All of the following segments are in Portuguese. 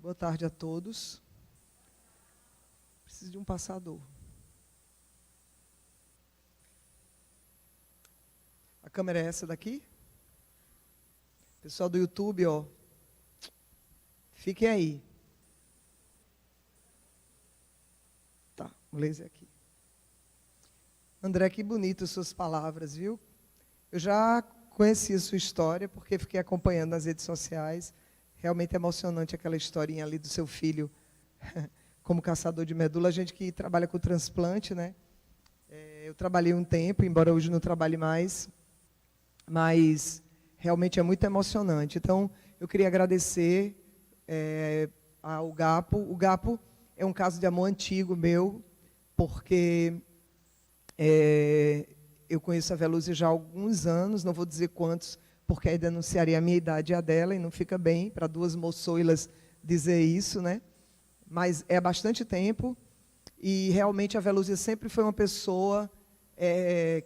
Boa tarde a todos. Preciso de um passador. A câmera é essa daqui? Pessoal do YouTube, ó. Fiquem aí. Tá, o laser aqui. André, que bonito as suas palavras, viu? Eu já conheci a sua história, porque fiquei acompanhando nas redes sociais. Realmente emocionante aquela historinha ali do seu filho como caçador de medula. A gente que trabalha com transplante, né? Eu trabalhei um tempo, embora hoje não trabalhe mais, mas realmente é muito emocionante. Então, eu queria agradecer ao Gapo. O Gapo é um caso de amor antigo meu, porque eu conheço a Velúzia já há alguns anos, não vou dizer quantos, porque aí denunciaria a minha idade e a dela, e não fica bem para duas moçoilas dizer isso, né? Mas é há bastante tempo, e realmente a Velúzia sempre foi uma pessoa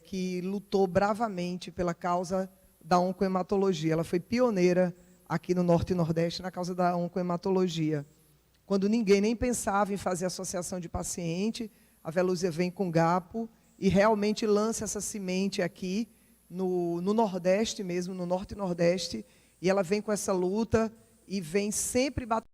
que lutou bravamente pela causa da oncohematologia. Ela foi pioneira aqui no Norte e Nordeste na causa da oncohematologia. Quando ninguém nem pensava em fazer associação de paciente, a Velúzia vem com Gapo e realmente lança essa semente aqui, no Nordeste mesmo, no Norte e Nordeste, e ela vem com essa luta e vem sempre batendo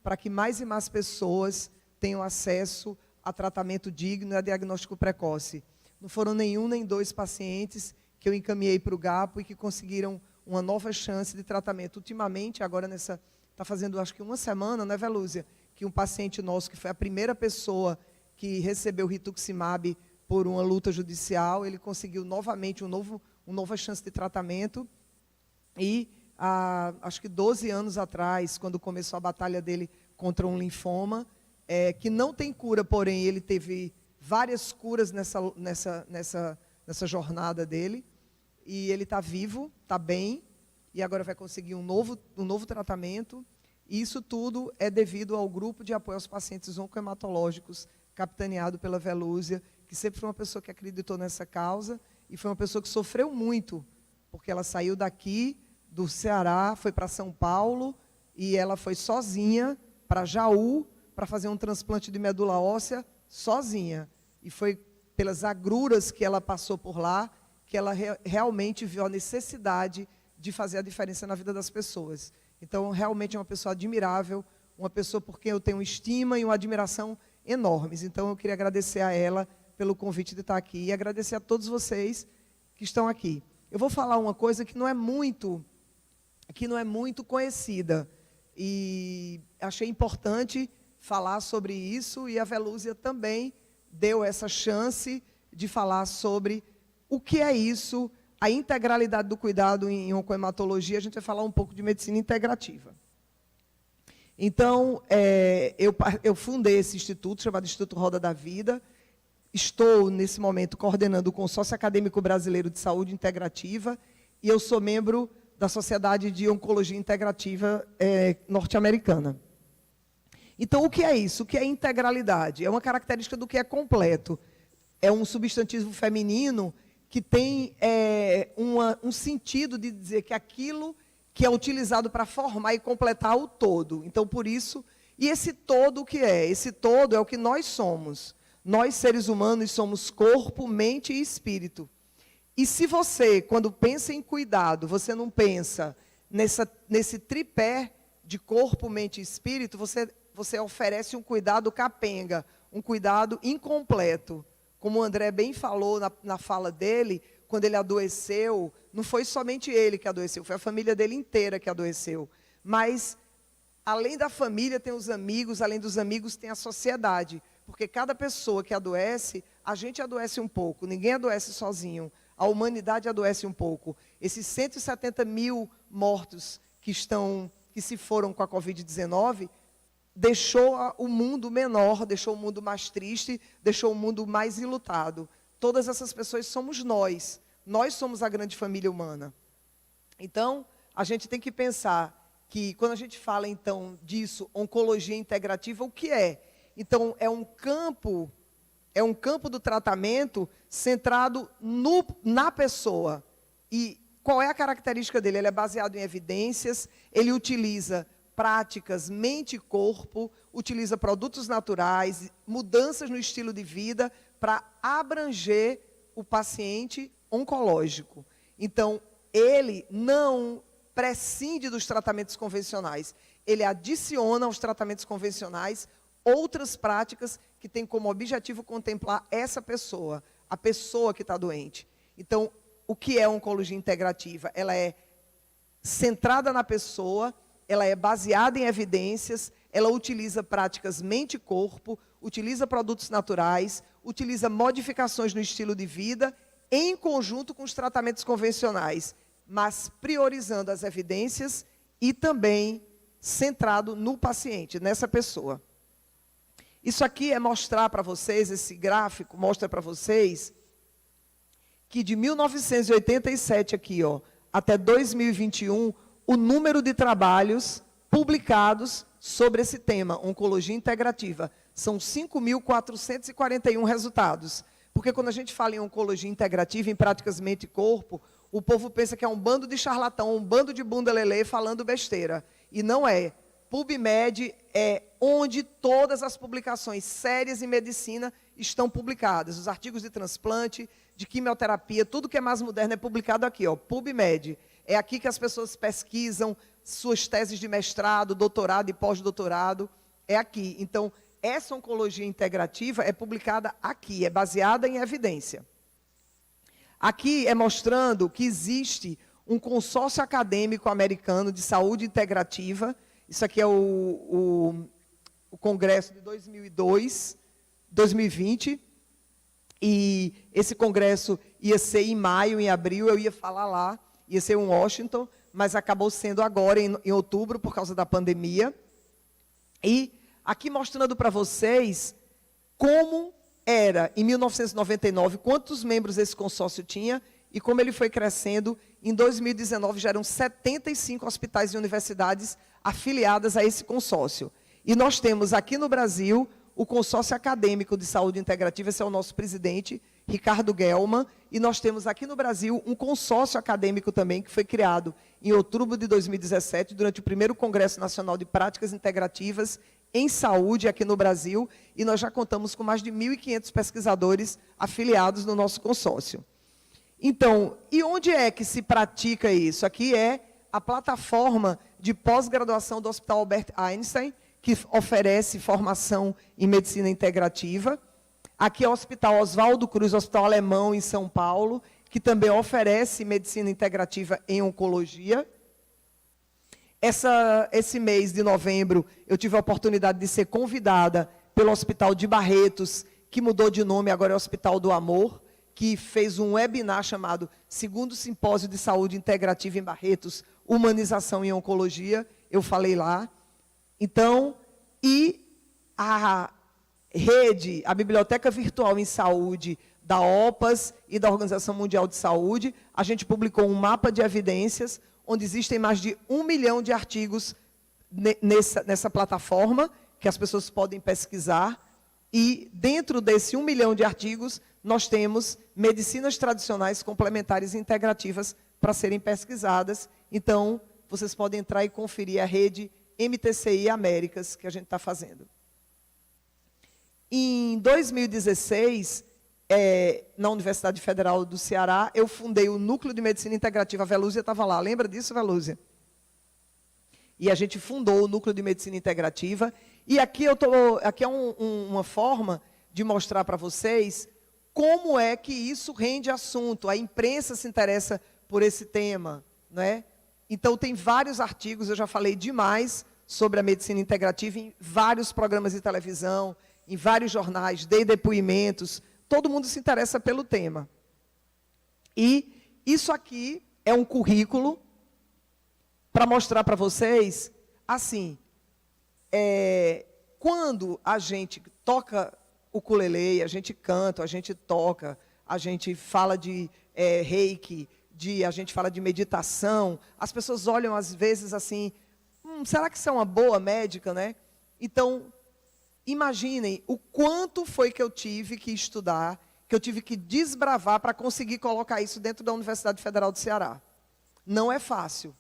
para que mais e mais pessoas tenham acesso a tratamento digno e a diagnóstico precoce. Não foram nenhum nem dois pacientes que eu encaminhei para o Gapo e que conseguiram uma nova chance de tratamento. Ultimamente, agora está fazendo acho que uma semana, né, Velúzia, que um paciente nosso, que foi a primeira pessoa que recebeu rituximab por uma luta judicial, ele conseguiu novamente uma nova chance de tratamento. E, acho que 12 anos atrás, quando começou a batalha dele contra um linfoma, que não tem cura, porém, ele teve várias curas nessa jornada dele, e ele está vivo, está bem, e agora vai conseguir um novo tratamento. E isso tudo é devido ao grupo de apoio aos pacientes oncohematológicos, capitaneado pela Velúzia, que sempre foi uma pessoa que acreditou nessa causa, e foi uma pessoa que sofreu muito, porque ela saiu daqui, do Ceará, foi para São Paulo, e ela foi sozinha para Jaú, para fazer um transplante de medula óssea, sozinha. E foi pelas agruras que ela passou por lá, que ela realmente viu a necessidade de fazer a diferença na vida das pessoas. Então, realmente é uma pessoa admirável, uma pessoa por quem eu tenho estima e uma admiração enormes. Então, eu queria agradecer a ela pelo convite de estar aqui e agradecer a todos vocês que estão aqui. Eu vou falar uma coisa que não é muito conhecida, e achei importante falar sobre isso, e a Velúzia também deu essa chance de falar sobre o que é isso, a integralidade do cuidado em oncohematologia. A gente vai falar um pouco de medicina integrativa. Então, eu fundei esse instituto, chamado Instituto Roda da Vida. Estou, nesse momento, coordenando o Consórcio Acadêmico Brasileiro de Saúde Integrativa, e eu sou membro da Sociedade de Oncologia Integrativa norte-americana. Então, o que é isso? O que é integralidade? É uma característica do que é completo. É um substantivo feminino que tem um sentido de dizer que aquilo que é utilizado para formar e completar o todo. Então, por isso, e esse todo o que é? Esse todo é o que nós somos. Nós, seres humanos, somos corpo, mente e espírito. E se você, quando pensa em cuidado, você não pensa nesse tripé de corpo, mente e espírito, você oferece um cuidado capenga, um cuidado incompleto. Como o André bem falou na fala dele, quando ele adoeceu, não foi somente ele que adoeceu, foi a família dele inteira que adoeceu. Mas, além da família, tem os amigos, além dos amigos, tem a sociedade. Porque cada pessoa que adoece, a gente adoece um pouco, ninguém adoece sozinho. A humanidade adoece um pouco. Esses 170 mil mortos que se foram com a Covid-19, deixou o mundo menor, deixou o mundo mais triste, deixou o mundo mais enlutado. Todas essas pessoas somos nós. Nós somos a grande família humana. Então, a gente tem que pensar que, quando a gente fala, então, disso, oncologia integrativa, o que é? Então, é um campo do tratamento centrado na pessoa. E qual é a característica dele? Ele é baseado em evidências, ele utiliza práticas mente e corpo, utiliza produtos naturais, mudanças no estilo de vida para abranger o paciente oncológico. Então, ele não prescinde dos tratamentos convencionais, ele adiciona aos tratamentos convencionais outras práticas que têm como objetivo contemplar essa pessoa, a pessoa que está doente. Então, o que é oncologia integrativa? Ela é centrada na pessoa, ela é baseada em evidências, ela utiliza práticas mente e corpo, utiliza produtos naturais, utiliza modificações no estilo de vida, em conjunto com os tratamentos convencionais, mas priorizando as evidências e também centrado no paciente, nessa pessoa. Isso aqui é mostrar para vocês, esse gráfico mostra para vocês que de 1987 aqui, ó, até 2021, o número de trabalhos publicados sobre esse tema, oncologia integrativa, são 5.441 resultados. Porque quando a gente fala em oncologia integrativa, em práticas mente e corpo, o povo pensa que é um bando de charlatão, um bando de bunda lelê falando besteira. E não é. PubMed é onde todas as publicações sérias em medicina estão publicadas. Os artigos de transplante, de quimioterapia, tudo que é mais moderno é publicado aqui, ó, PubMed. É aqui que as pessoas pesquisam suas teses de mestrado, doutorado e pós-doutorado. É aqui. Então, essa oncologia integrativa é publicada aqui, é baseada em evidência. Aqui é mostrando que existe um consórcio acadêmico americano de saúde integrativa. Isso aqui é o congresso de 2020. E esse congresso ia ser em maio, em abril, eu ia falar lá, ia ser em Washington, mas acabou sendo agora, em outubro, por causa da pandemia. E aqui mostrando para vocês como era, em 1999, quantos membros esse consórcio tinha e como ele foi crescendo. Em 2019, já eram 75 hospitais e universidades afiliadas a esse consórcio. E nós temos aqui no Brasil o Consórcio Acadêmico de Saúde Integrativa, esse é o nosso presidente, Ricardo Gelman, e nós temos aqui no Brasil um consórcio acadêmico também, que foi criado em outubro de 2017, durante o primeiro Congresso Nacional de Práticas Integrativas em Saúde aqui no Brasil, e nós já contamos com mais de 1.500 pesquisadores afiliados no nosso consórcio. Então, e onde é que se pratica isso? Aqui é a plataforma de pós-graduação do Hospital Albert Einstein, que oferece formação em medicina integrativa. Aqui é o Hospital Oswaldo Cruz, Hospital Alemão, em São Paulo, que também oferece medicina integrativa em oncologia. Esse mês de novembro, eu tive a oportunidade de ser convidada pelo Hospital de Barretos, que mudou de nome, agora é o Hospital do Amor, que fez um webinar chamado Segundo Simpósio de Saúde Integrativa em Barretos, Humanização em Oncologia. Eu falei lá. Então, e a rede, a Biblioteca Virtual em Saúde da OPAS e da Organização Mundial de Saúde, a gente publicou um mapa de evidências, onde existem mais de 1 milhão de artigos nessa plataforma, que as pessoas podem pesquisar, e dentro desse 1 milhão de artigos, nós temos medicinas tradicionais, complementares e integrativas para serem pesquisadas. Então, vocês podem entrar e conferir a rede MTCI Américas, que a gente está fazendo. Em 2016, na Universidade Federal do Ceará, eu fundei o Núcleo de Medicina Integrativa. A Velúzia estava lá, lembra disso, Velúzia? E a gente fundou o Núcleo de Medicina Integrativa. E aqui é uma forma de mostrar para vocês como é que isso rende assunto. A imprensa se interessa por esse tema, né? Então, tem vários artigos, eu já falei demais sobre a medicina integrativa em vários programas de televisão, em vários jornais, dei depoimentos, todo mundo se interessa pelo tema. E isso aqui é um currículo para mostrar para vocês, assim, quando a gente toca o ukulele, a gente canta, a gente toca, a gente fala de reiki, a gente fala de meditação, as pessoas olham às vezes assim, será que isso é uma boa médica, né? Então, imaginem o quanto foi que eu tive que estudar, que eu tive que desbravar para conseguir colocar isso dentro da Universidade Federal do Ceará. Não é fácil.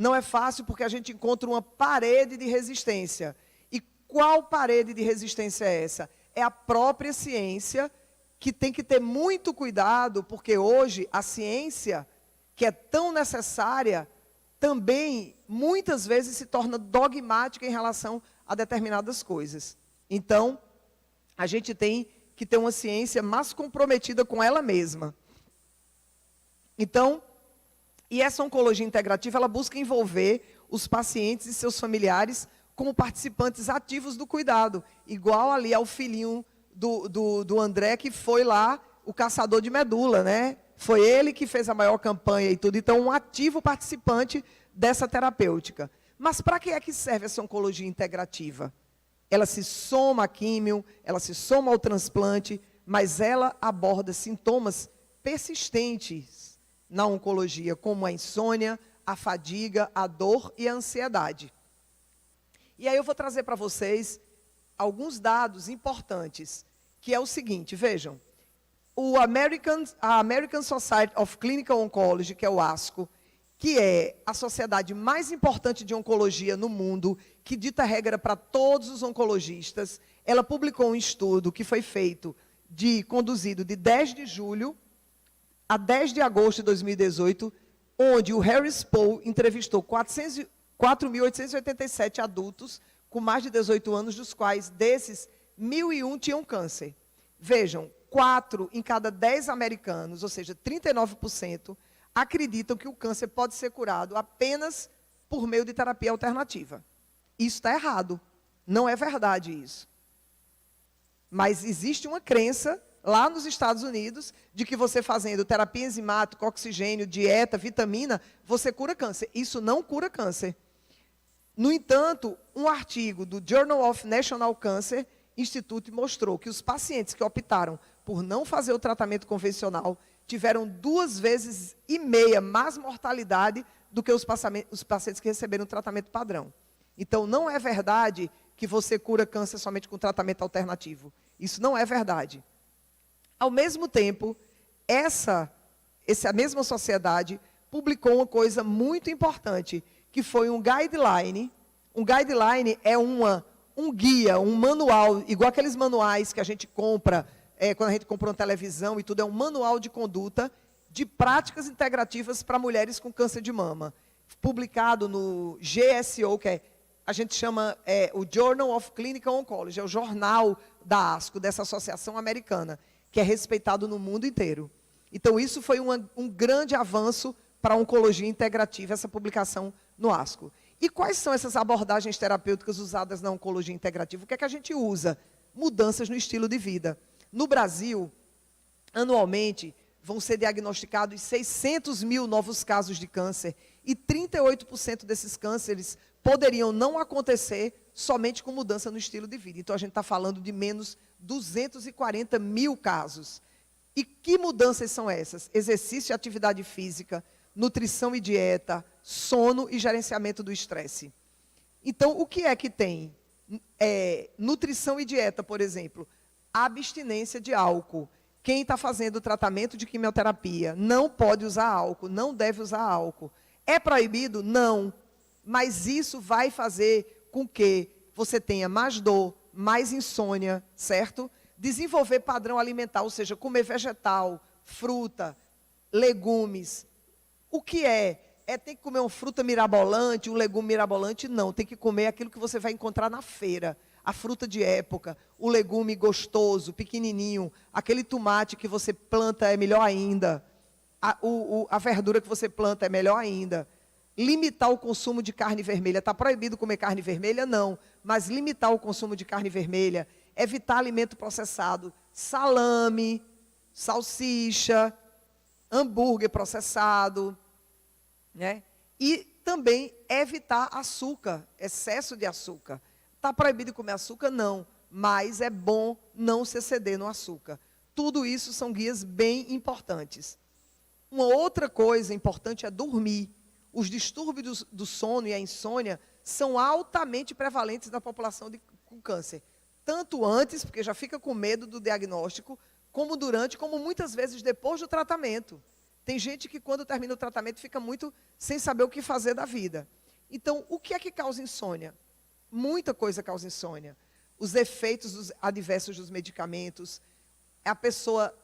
Não é fácil porque a gente encontra uma parede de resistência. E qual parede de resistência é essa? É a própria ciência, que tem que ter muito cuidado, porque hoje a ciência, que é tão necessária, também muitas vezes se torna dogmática em relação a determinadas coisas. Então, a gente tem que ter uma ciência mais comprometida com ela mesma. Então, e essa oncologia integrativa, ela busca envolver os pacientes e seus familiares como participantes ativos do cuidado, igual ali ao filhinho do André, que foi lá o caçador de medula, né? Foi ele que fez a maior campanha e tudo. Então, um ativo participante dessa terapêutica. Mas para que é que serve essa oncologia integrativa? Ela se soma à químio, ela se soma ao transplante, mas ela aborda sintomas persistentes na oncologia, como a insônia, a fadiga, a dor e a ansiedade. E aí eu vou trazer para vocês alguns dados importantes, que é o seguinte, vejam, a American Society of Clinical Oncology, que é o ASCO, que é a sociedade mais importante de oncologia no mundo, que dita regra para todos os oncologistas, ela publicou um estudo que foi conduzido de 10 de julho a 10 de agosto de 2018, onde o Harris Poll entrevistou 4.887 adultos com mais de 18 anos, dos quais, desses, 1.001 tinham câncer. Vejam, 4 em cada 10 americanos, ou seja, 39%, acreditam que o câncer pode ser curado apenas por meio de terapia alternativa. Isso está errado. Não é verdade isso. Mas existe uma crença lá nos Estados Unidos de que você fazendo terapia enzimática, oxigênio, dieta, vitamina, você cura câncer. Isso não cura câncer. No entanto, um artigo do Journal of National Cancer Institute mostrou que os pacientes que optaram por não fazer o tratamento convencional tiveram 2,5 vezes mais mortalidade do que os pacientes que receberam o tratamento padrão. Então, não é verdade que você cura câncer somente com tratamento alternativo. Isso não é verdade. Ao mesmo tempo, essa mesma sociedade publicou uma coisa muito importante, que foi um guideline. Um guideline é um guia, um manual, igual aqueles manuais que a gente compra, quando a gente compra uma televisão e tudo, é um manual de conduta de práticas integrativas para mulheres com câncer de mama, publicado no GSO, que a gente chama o Journal of Clinical Oncology, é o jornal da ASCO, dessa associação americana, que é respeitado no mundo inteiro. Então, isso foi um grande avanço para a oncologia integrativa, essa publicação no ASCO. E quais são essas abordagens terapêuticas usadas na oncologia integrativa? O que é que a gente usa? Mudanças no estilo de vida. No Brasil, anualmente, vão ser diagnosticados 600 mil novos casos de câncer e 38% desses cânceres poderiam não acontecer somente com mudança no estilo de vida. Então, a gente está falando de menos 240 mil casos. E que mudanças são essas? Exercício e atividade física, nutrição e dieta, sono e gerenciamento do estresse. Então, o que é que tem? Nutrição e dieta, por exemplo. Abstinência de álcool. Quem está fazendo o tratamento de quimioterapia não pode usar álcool, não deve usar álcool. É proibido? Não. Mas isso vai fazer com que você tenha mais dor, mais insônia, certo? Desenvolver padrão alimentar, ou seja, comer vegetal, fruta, legumes. O que é? Tem que comer uma fruta mirabolante, um legume mirabolante? Não, tem que comer aquilo que você vai encontrar na feira. A fruta de época, o legume gostoso, pequenininho, aquele tomate que você planta é melhor ainda. A verdura que você planta é melhor ainda. Limitar o consumo de carne vermelha. Está proibido comer carne vermelha? Não. Mas limitar o consumo de carne vermelha, evitar alimento processado, salame, salsicha, hambúrguer processado, né? E também evitar açúcar, excesso de açúcar. Está proibido comer açúcar? Não. Mas é bom não se exceder no açúcar. Tudo isso são guias bem importantes. Uma outra coisa importante é dormir. Os distúrbios do sono e a insônia são altamente prevalentes na população com câncer. Tanto antes, porque já fica com medo do diagnóstico, como durante, como muitas vezes depois do tratamento. Tem gente que quando termina o tratamento fica muito sem saber o que fazer da vida. Então, o que é que causa insônia? Muita coisa causa insônia. Os efeitos adversos dos medicamentos, a pessoa,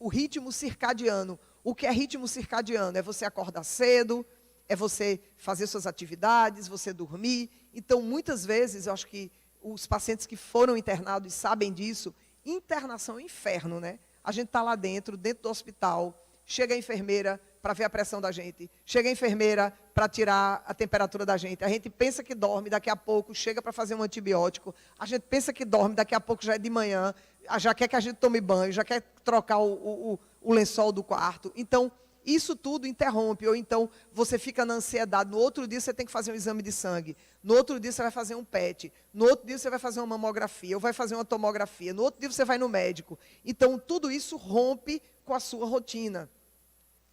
o ritmo circadiano. O que é ritmo circadiano? É você acordar cedo, é você fazer suas atividades, você dormir. Então, muitas vezes, eu acho que os pacientes que foram internados e sabem disso, internação é um inferno, né? A gente está lá dentro do hospital, chega a enfermeira para ver a pressão da gente, chega a enfermeira para tirar a temperatura da gente, a gente pensa que dorme, daqui a pouco chega para fazer um antibiótico, a gente pensa que dorme, daqui a pouco já é de manhã, já quer que a gente tome banho, já quer trocar o lençol do quarto. Então, isso tudo interrompe, ou então você fica na ansiedade, no outro dia você tem que fazer um exame de sangue, no outro dia você vai fazer um PET, no outro dia você vai fazer uma mamografia, ou vai fazer uma tomografia, no outro dia você vai no médico. Então, tudo isso rompe com a sua rotina.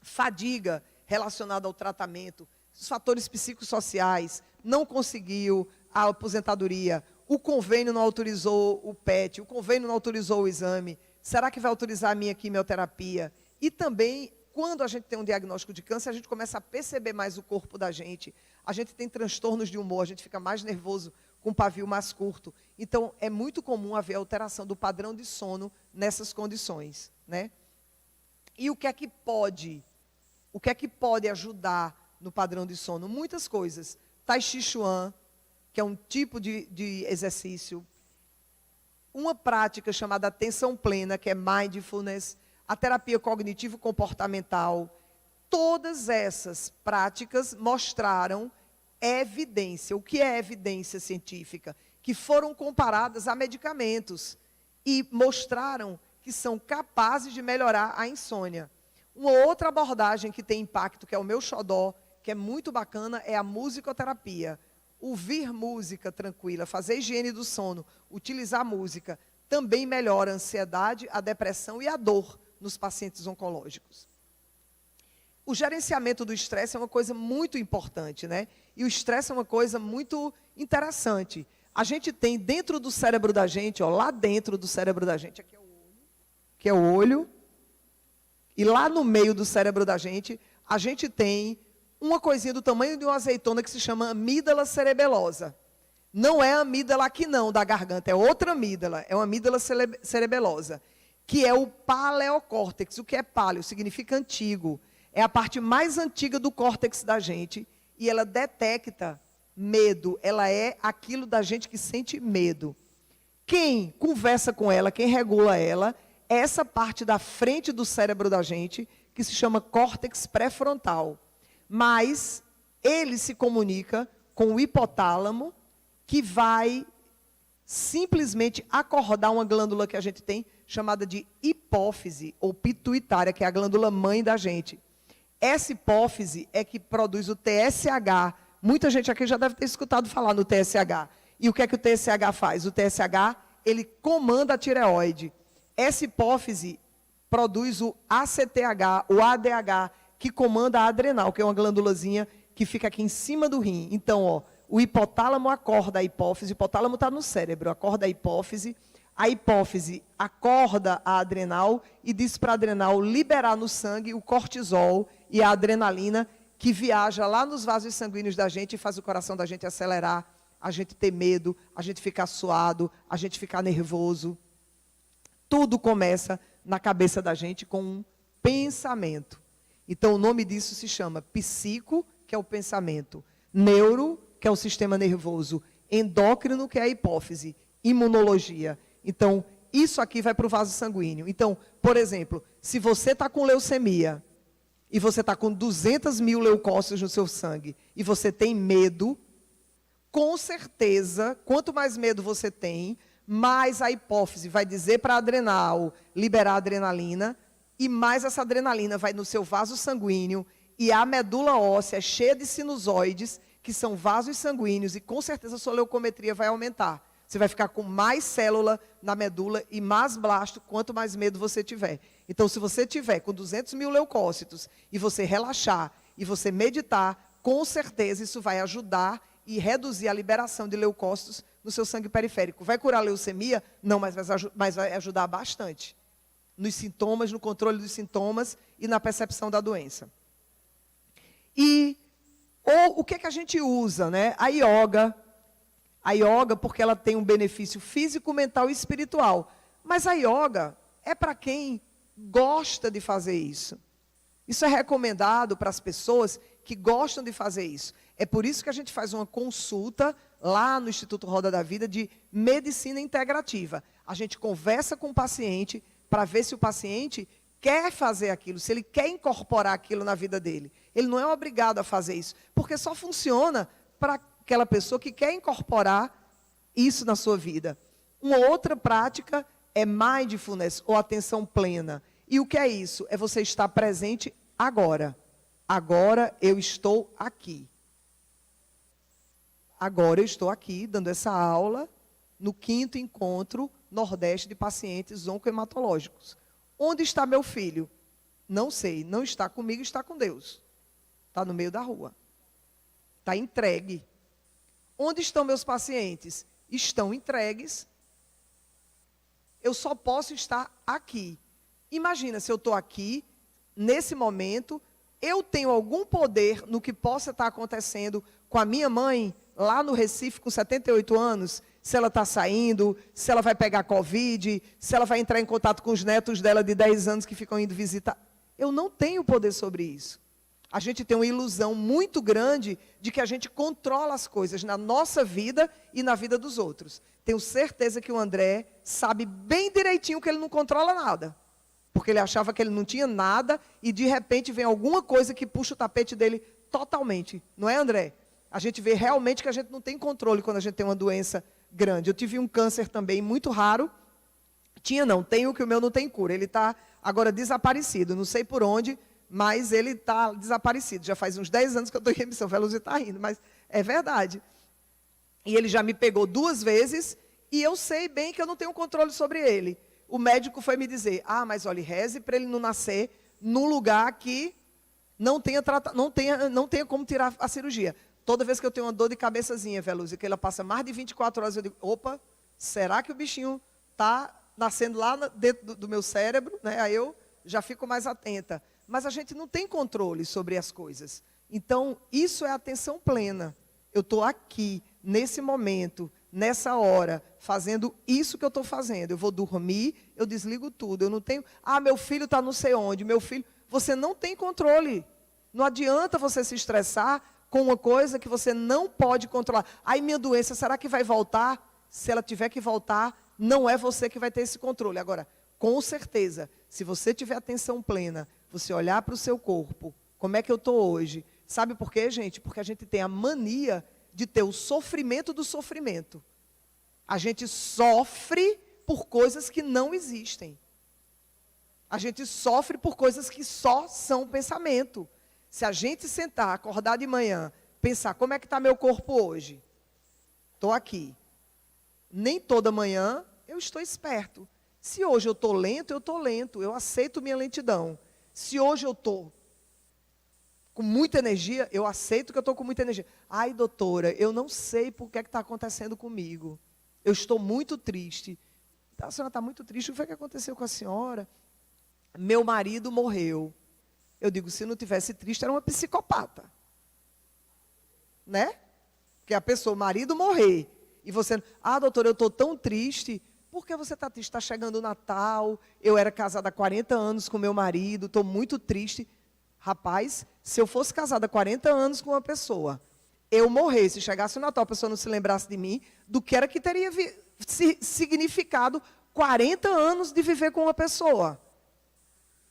Fadiga relacionada ao tratamento, os fatores psicossociais, não conseguiu a aposentadoria, o convênio não autorizou o PET, o convênio não autorizou o exame, será que vai autorizar a minha quimioterapia? E também, quando a gente tem um diagnóstico de câncer, a gente começa a perceber mais o corpo da gente, a gente tem transtornos de humor, a gente fica mais nervoso, com o pavio mais curto. Então, é muito comum haver alteração do padrão de sono nessas condições, né? E o que é que pode ajudar no padrão de sono? Muitas coisas. Tai Chi Chuan, que é um tipo de exercício. Uma prática chamada atenção plena, que é mindfulness. A terapia cognitivo-comportamental. Todas essas práticas mostraram evidência. O que é evidência científica? Que foram comparadas a medicamentos e mostraram que são capazes de melhorar a insônia. Uma outra abordagem que tem impacto, que é o meu xodó, que é muito bacana, é a musicoterapia. Ouvir música tranquila, fazer higiene do sono, utilizar música, também melhora a ansiedade, a depressão e a dor nos pacientes oncológicos. O gerenciamento do estresse é uma coisa muito importante, né? E o estresse é uma coisa muito interessante. A gente tem dentro do cérebro da gente, ó, lá dentro do cérebro da gente, aqui é o olho, que é o olho, e lá no meio do cérebro da gente, a gente tem uma coisinha do tamanho de uma azeitona que se chama amígdala cerebelosa. Não é a amígdala aqui não, da garganta, é outra amígdala, é uma amígdala cerebelosa, que é o paleocórtex. O que é paleo? Significa antigo. É a parte mais antiga do córtex da gente, e ela detecta medo, ela é aquilo da gente que sente medo. Quem conversa com ela, quem regula ela, é essa parte da frente do cérebro da gente, que se chama córtex pré-frontal. Mas ele se comunica com o hipotálamo, que vai simplesmente acordar uma glândula que a gente tem, chamada de hipófise, ou pituitária, que é a glândula mãe da gente. Essa hipófise é que produz o TSH. Muita gente aqui já deve ter escutado falar no TSH. E o que é que o TSH faz? O TSH, ele comanda a tireoide. Essa hipófise produz o ACTH, o ADH, que comanda a adrenal, que é uma glândulazinha que fica aqui em cima do rim. Então, ó, o hipotálamo acorda a hipófise, o hipotálamo está no cérebro, acorda a hipófise acorda a adrenal e diz para a adrenal liberar no sangue o cortisol e a adrenalina, que viaja lá nos vasos sanguíneos da gente e faz o coração da gente acelerar, a gente ter medo, a gente ficar suado, a gente ficar nervoso. Tudo começa na cabeça da gente com um pensamento. Então, o nome disso se chama psico, que é o pensamento, neuro, que é o sistema nervoso, endócrino, que é a hipófise, imunologia. Então, isso aqui vai para o vaso sanguíneo. Então, por exemplo, se você está com leucemia, e você está com 200 mil leucócitos no seu sangue, e você tem medo, com certeza, quanto mais medo você tem, mais a hipófise vai dizer para a adrenal liberar a adrenalina, e mais essa adrenalina vai no seu vaso sanguíneo, e a medula óssea é cheia de sinusoides, que são vasos sanguíneos, e com certeza a sua leucometria vai aumentar. Você vai ficar com mais célula na medula e mais blasto, quanto mais medo você tiver. Então, se você tiver com 200 mil leucócitos, e você relaxar, e você meditar, com certeza isso vai ajudar e reduzir a liberação de leucócitos no seu sangue periférico. Vai curar a leucemia? Não, mas vai ajudar bastante. Nos sintomas, no controle dos sintomas e na percepção da doença. Ou o que a gente usa, né? A yoga, porque ela tem um benefício físico, mental e espiritual. Mas a yoga é para quem gosta de fazer isso. Isso é recomendado para as pessoas que gostam de fazer isso. É por isso que a gente faz uma consulta lá no Instituto Roda da Vida de medicina integrativa. A gente conversa com o paciente para ver se o paciente quer fazer aquilo, se ele quer incorporar aquilo na vida dele. Ele não é obrigado a fazer isso, porque só funciona para aquela pessoa que quer incorporar isso na sua vida. Uma outra prática é mindfulness, ou atenção plena. E o que é isso? É você estar presente agora. Agora eu estou aqui. Agora eu estou aqui dando essa aula no 5º encontro Nordeste de pacientes oncohematológicos. Onde está meu filho? Não sei, não está comigo, está com Deus. Está no meio da rua. Está entregue. Onde estão meus pacientes? Estão entregues. Eu só posso estar aqui. Imagina se eu estou aqui, nesse momento, eu tenho algum poder no que possa estar acontecendo com a minha mãe, lá no Recife, com 78 anos, se ela está saindo, se ela vai pegar Covid, se ela vai entrar em contato com os netos dela de 10 anos que ficam indo visitar. Eu não tenho poder sobre isso. A gente tem uma ilusão muito grande de que a gente controla as coisas na nossa vida e na vida dos outros. Tenho certeza que o André sabe bem direitinho que ele não controla nada. Porque ele achava que ele não tinha nada e de repente vem alguma coisa que puxa o tapete dele totalmente. Não é, André? A gente vê realmente que a gente não tem controle quando a gente tem uma doença grande. Eu tive um câncer também muito raro. Tenho que o meu não tem cura. Ele está agora desaparecido. Não sei por onde, mas ele está desaparecido. Já faz uns 10 anos que eu estou em remissão. O Veloso está rindo, mas é verdade. E ele já me pegou 2 vezes e eu sei bem que eu não tenho controle sobre ele. O médico foi me dizer, mas olha, reze para ele não nascer num lugar que não tenha como tirar a cirurgia. Toda vez que eu tenho uma dor de cabeçazinha, Veloso, que ela passa mais de 24 horas, eu digo, opa, será que o bichinho está nascendo lá dentro do meu cérebro? Né? Aí eu já fico mais atenta. Mas a gente não tem controle sobre as coisas. Então, isso é atenção plena. Eu estou aqui, nesse momento, nessa hora, fazendo isso que eu estou fazendo. Eu vou dormir, eu desligo tudo. Eu não tenho, meu filho está não sei onde, meu filho... Você não tem controle. Não adianta você se estressar com uma coisa que você não pode controlar. Minha doença, será que vai voltar? Se ela tiver que voltar, não é você que vai ter esse controle. Agora, com certeza, se você tiver atenção plena, você olhar para o seu corpo, como é que eu estou hoje? Sabe por quê, gente? Porque a gente tem a mania de ter o sofrimento do sofrimento. A gente sofre por coisas que não existem. A gente sofre por coisas que só são pensamento. Se a gente sentar, acordar de manhã, pensar, como é que está meu corpo hoje? Estou aqui. Nem toda manhã eu estou esperto. Se hoje eu estou lento, eu estou lento. Eu aceito minha lentidão. Se hoje eu estou com muita energia, eu aceito que eu estou com muita energia. Doutora, eu não sei por que está acontecendo comigo. Eu estou muito triste. A senhora está muito triste. O que foi que aconteceu com a senhora? Meu marido morreu. Eu digo, se não tivesse triste, era uma psicopata. Né? Porque a pessoa, o marido morrer. E você, doutora, eu estou tão triste. Por que você está triste? Está chegando o Natal. Eu era casada há 40 anos com meu marido. Estou muito triste. Rapaz, se eu fosse casada há 40 anos com uma pessoa, eu morresse, chegasse o Natal, a pessoa não se lembrasse de mim, do que era que teria significado 40 anos de viver com uma pessoa.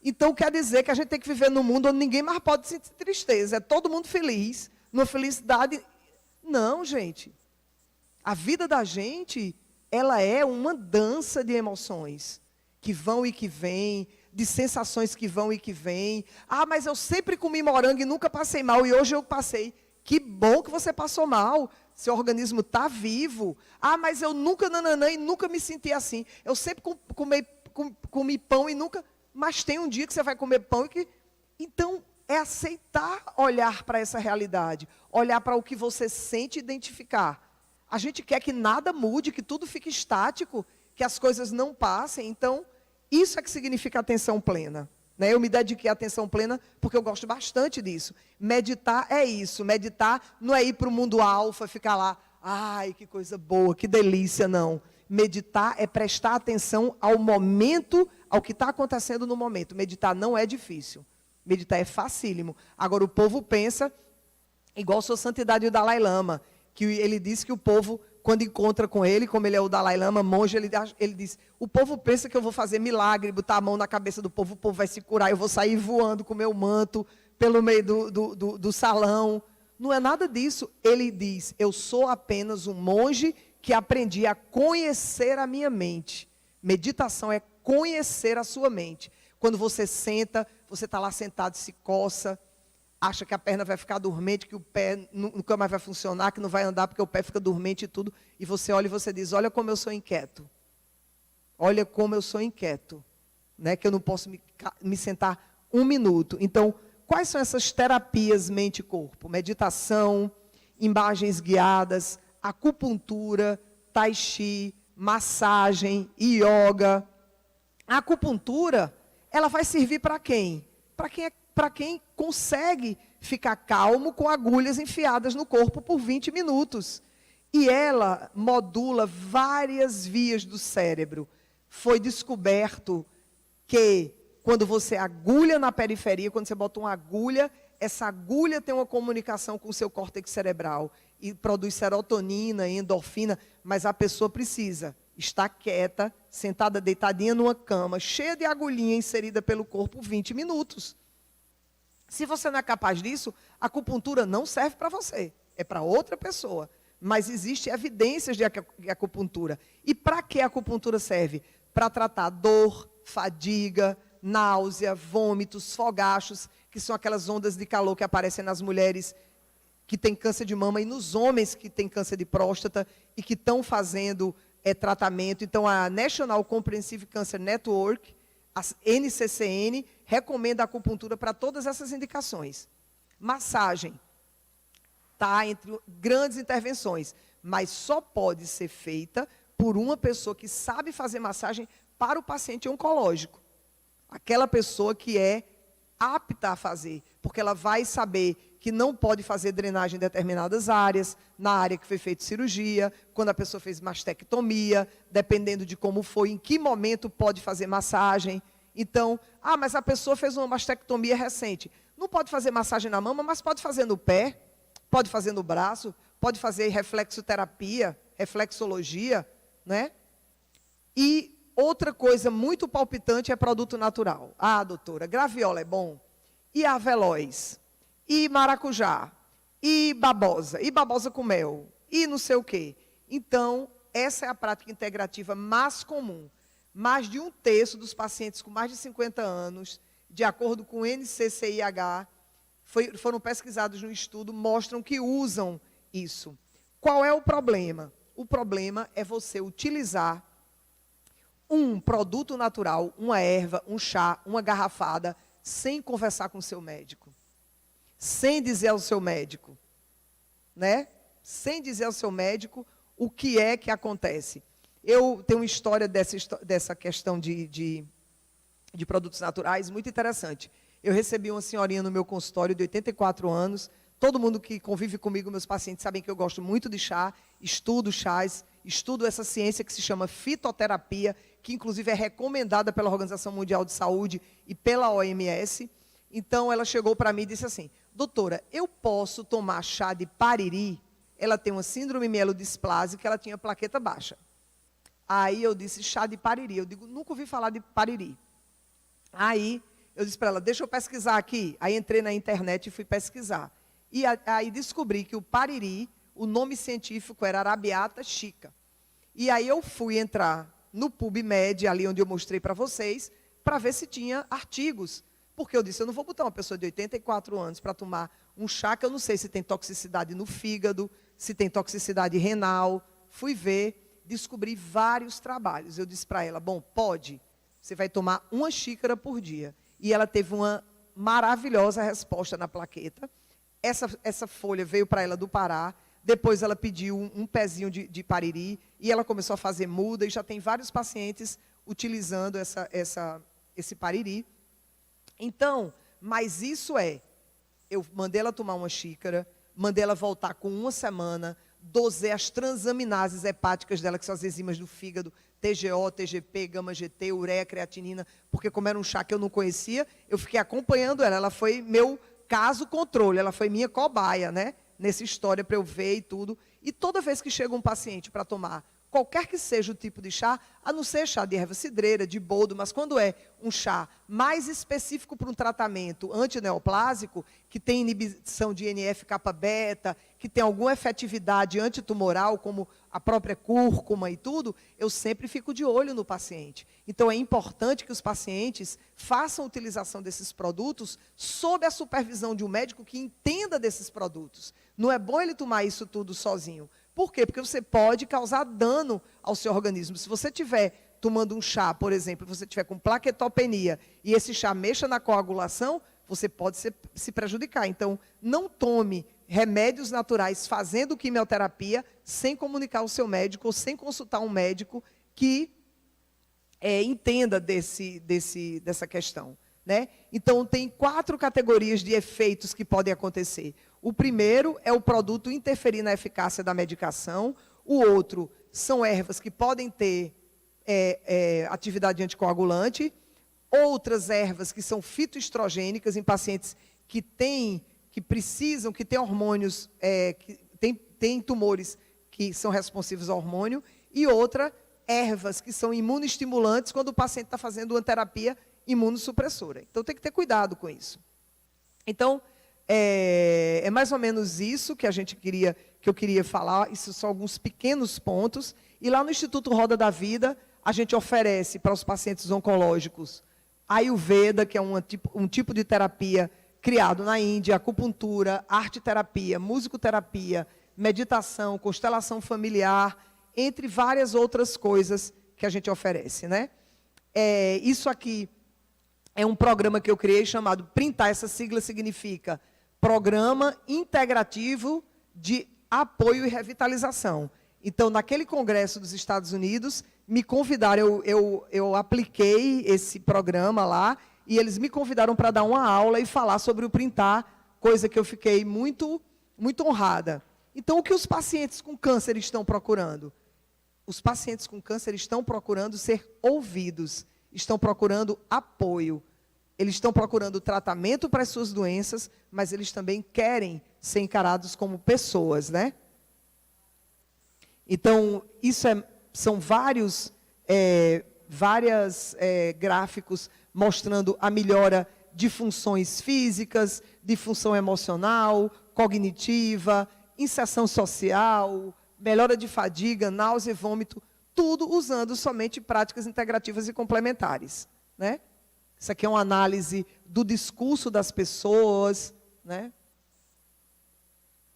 Então, quer dizer que a gente tem que viver num mundo onde ninguém mais pode sentir tristeza. É todo mundo feliz, numa felicidade. Não, gente. A vida da gente, ela é uma dança de emoções que vão e que vêm, de sensações que vão e que vêm. Mas eu sempre comi morango e nunca passei mal, e hoje eu passei. Que bom que você passou mal. Seu organismo está vivo. Mas eu nunca nananã e nunca me senti assim. Eu sempre comi pão e nunca... Mas tem um dia que você vai comer pão e que... Então, é aceitar olhar para essa realidade. Olhar para o que você sente e identificar. A gente quer que nada mude, que tudo fique estático, que as coisas não passem. Então, isso é que significa atenção plena. né? Eu me dediquei à atenção plena porque eu gosto bastante disso. Meditar é isso. Meditar não é ir para o mundo alfa, ficar lá, ai, que coisa boa, que delícia, não. Meditar é prestar atenção ao momento, ao que está acontecendo no momento. Meditar não é difícil. Meditar é facílimo. Agora, o povo pensa, igual Sua Santidade o Dalai Lama, que ele disse que o povo, quando encontra com ele, como ele é o Dalai Lama, monge, ele diz, o povo pensa que eu vou fazer milagre, botar a mão na cabeça do povo, o povo vai se curar, eu vou sair voando com o meu manto pelo meio do salão. Não é nada disso. Ele diz, eu sou apenas um monge que aprendi a conhecer a minha mente. Meditação é conhecer a sua mente. Quando você senta, você está lá sentado, se coça, acha que a perna vai ficar dormente, que o pé nunca mais vai funcionar, que não vai andar porque o pé fica dormente e tudo. E você olha e você diz, olha como eu sou inquieto. Olha como eu sou inquieto. Né? Que eu não posso me sentar um minuto. Então, quais são essas terapias mente e corpo? Meditação, imagens guiadas, acupuntura, tai chi, massagem, yoga. A acupuntura, ela vai servir para quem? Para quem consegue ficar calmo com agulhas enfiadas no corpo por 20 minutos. E ela modula várias vias do cérebro. Foi descoberto que quando você agulha na periferia, quando você bota uma agulha, essa agulha tem uma comunicação com o seu córtex cerebral e produz serotonina, endorfina, mas a pessoa precisa estar quieta, sentada, deitadinha numa cama, cheia de agulhinha inserida pelo corpo 20 minutos. Se você não é capaz disso, a acupuntura não serve para você, é para outra pessoa. Mas existem evidências de acupuntura. E para que a acupuntura serve? Para tratar dor, fadiga, náusea, vômitos, fogachos, que são aquelas ondas de calor que aparecem nas mulheres que têm câncer de mama e nos homens que têm câncer de próstata e que estão fazendo tratamento. Então, a National Comprehensive Cancer Network, a NCCN, recomenda a acupuntura para todas essas indicações. Massagem está entre grandes intervenções, mas só pode ser feita por uma pessoa que sabe fazer massagem para o paciente oncológico. Aquela pessoa que é apta a fazer, porque ela vai saber que não pode fazer drenagem em determinadas áreas, na área que foi feita cirurgia, quando a pessoa fez mastectomia, dependendo de como foi, em que momento pode fazer massagem. Então, mas a pessoa fez uma mastectomia recente. Não pode fazer massagem na mama, mas pode fazer no pé, pode fazer no braço, pode fazer reflexoterapia, reflexologia, né? E outra coisa muito palpitante é produto natural. Doutora, graviola é bom? E avelóis? E maracujá? E babosa com mel? E não sei o quê. Então, essa é a prática integrativa mais comum. Mais de 1/3 dos pacientes com mais de 50 anos, de acordo com o NCCIH, foram pesquisados no estudo, mostram que usam isso. Qual é o problema? O problema é você utilizar um produto natural, uma erva, um chá, uma garrafada, sem conversar com o seu médico. Sem dizer ao seu médico, né? Sem dizer ao seu médico o que é que acontece. Eu tenho uma história dessa questão de produtos naturais muito interessante. Eu recebi uma senhorinha no meu consultório de 84 anos. Todo mundo que convive comigo, meus pacientes, sabem que eu gosto muito de chá, estudo chás, estudo essa ciência que se chama fitoterapia, que inclusive é recomendada pela Organização Mundial de Saúde e pela OMS. Então, ela chegou para mim e disse assim, doutora, eu posso tomar chá de pariri? Ela tem uma síndrome mielodisplásica, ela tinha plaqueta baixa. Aí eu disse, chá de pariri. Eu digo, nunca ouvi falar de pariri. Aí eu disse para ela, deixa eu pesquisar aqui. Aí entrei na internet e fui pesquisar. E aí descobri que o pariri, o nome científico era Arabiata chica. E aí eu fui entrar no PubMed, ali onde eu mostrei para vocês, para ver se tinha artigos. Porque eu disse, eu não vou botar uma pessoa de 84 anos para tomar um chá que eu não sei se tem toxicidade no fígado, se tem toxicidade renal. Fui ver, descobri vários trabalhos. Eu disse para ela, bom, pode, você vai tomar 1 xícara por dia. E ela teve uma maravilhosa resposta na plaqueta. Essa folha veio para ela do Pará, depois ela pediu um pezinho de pariri, e ela começou a fazer muda, e já tem vários pacientes utilizando esse pariri. Então, mas isso eu mandei ela tomar uma xícara, mandei ela voltar com 1 semana, dosei as transaminases hepáticas dela, que são as enzimas do fígado, TGO, TGP, gama-GT, ureia, creatinina, porque como era um chá que eu não conhecia, eu fiquei acompanhando ela. Ela foi meu caso controle, ela foi minha cobaia, né? Nessa história para eu ver e tudo. E toda vez que chega um paciente para tomar qualquer que seja o tipo de chá, a não ser chá de erva cidreira, de boldo, mas quando é um chá mais específico para um tratamento antineoplásico, que tem inibição de NF-kappa-beta, que tem alguma efetividade antitumoral, como a própria cúrcuma e tudo, eu sempre fico de olho no paciente. Então, é importante que os pacientes façam utilização desses produtos sob a supervisão de um médico que entenda desses produtos. Não é bom ele tomar isso tudo sozinho. Por quê? Porque você pode causar dano ao seu organismo. Se você estiver tomando um chá, por exemplo, você estiver com plaquetopenia e esse chá mexa na coagulação, você pode se prejudicar. Então, não tome remédios naturais fazendo quimioterapia sem comunicar ao seu médico ou sem consultar um médico que entenda dessa questão. Né? Então, tem 4 categorias de efeitos que podem acontecer. O primeiro é o produto interferir na eficácia da medicação. O outro são ervas que podem ter atividade anticoagulante. Outras ervas que são fitoestrogênicas em pacientes que têm hormônios, que têm tumores que são responsivos ao hormônio. E outra, ervas que são imunoestimulantes quando o paciente está fazendo uma terapia imunossupressora. Então, tem que ter cuidado com isso. Então, é mais ou menos isso que eu queria falar. Isso são alguns pequenos pontos. E lá no Instituto Roda da Vida, a gente oferece para os pacientes oncológicos Ayurveda, que é um tipo de terapia criado na Índia, acupuntura, arte-terapia, musicoterapia, meditação, constelação familiar, entre várias outras coisas que a gente oferece, né? Isso aqui é um programa que eu criei chamado Printar. Essa sigla significa Programa Integrativo de Apoio e Revitalização. Então, naquele congresso dos Estados Unidos, me convidaram, eu apliquei esse programa lá, e eles me convidaram para dar uma aula e falar sobre o Printar, coisa que eu fiquei muito, muito honrada. Então, o que os pacientes com câncer estão procurando? Os pacientes com câncer estão procurando ser ouvidos, estão procurando apoio. Eles estão procurando tratamento para as suas doenças, mas eles também querem ser encarados como pessoas, né? Então, são vários gráficos mostrando a melhora de funções físicas, de função emocional, cognitiva, inserção social, melhora de fadiga, náusea e vômito, tudo usando somente práticas integrativas e complementares, né? Isso aqui é uma análise do discurso das pessoas, né?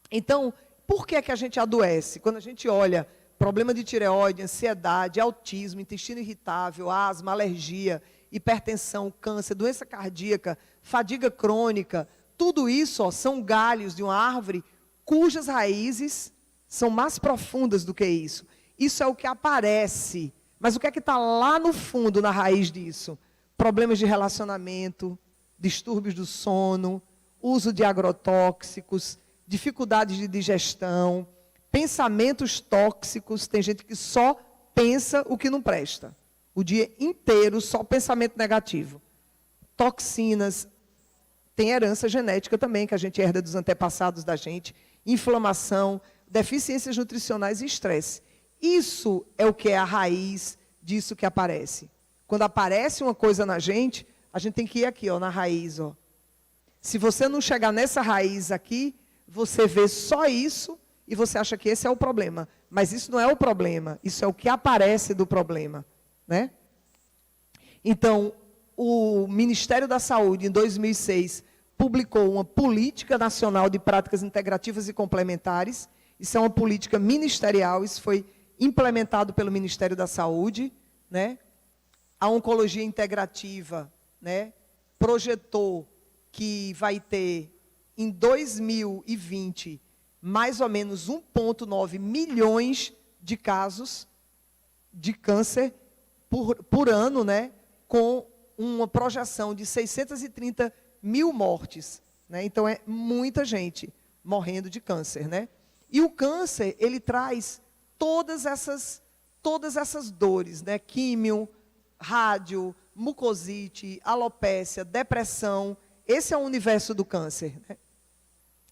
Então, por que a gente adoece? Quando a gente olha problema de tireoide, ansiedade, autismo, intestino irritável, asma, alergia, hipertensão, câncer, doença cardíaca, fadiga crônica, tudo isso são galhos de uma árvore cujas raízes são mais profundas do que isso. Isso é o que aparece. Mas o que é que está lá no fundo, na raiz disso? Problemas de relacionamento, distúrbios do sono, uso de agrotóxicos, dificuldades de digestão, pensamentos tóxicos. Tem gente que só pensa o que não presta. O dia inteiro, só pensamento negativo. Toxinas, tem herança genética também, que a gente herda dos antepassados da gente. Inflamação, deficiências nutricionais e estresse. Isso é o que é a raiz disso que aparece. Quando aparece uma coisa na gente, a gente tem que ir aqui, na raiz. Se você não chegar nessa raiz aqui, você vê só isso e você acha que esse é o problema. Mas isso não é o problema, isso é o que aparece do problema, né? Então, o Ministério da Saúde, em 2006, publicou uma Política Nacional de Práticas Integrativas e Complementares. Isso é uma política ministerial, isso foi implementado pelo Ministério da Saúde, né? A Oncologia Integrativa, né, projetou que vai ter, em 2020, mais ou menos 1,9 milhões de casos de câncer por ano, né, com uma projeção de 630 mil mortes, né? Então, é muita gente morrendo de câncer, né? E o câncer, ele traz todas essas dores, né? Químio, rádio, mucosite, alopécia, depressão. Esse é o universo do câncer, né?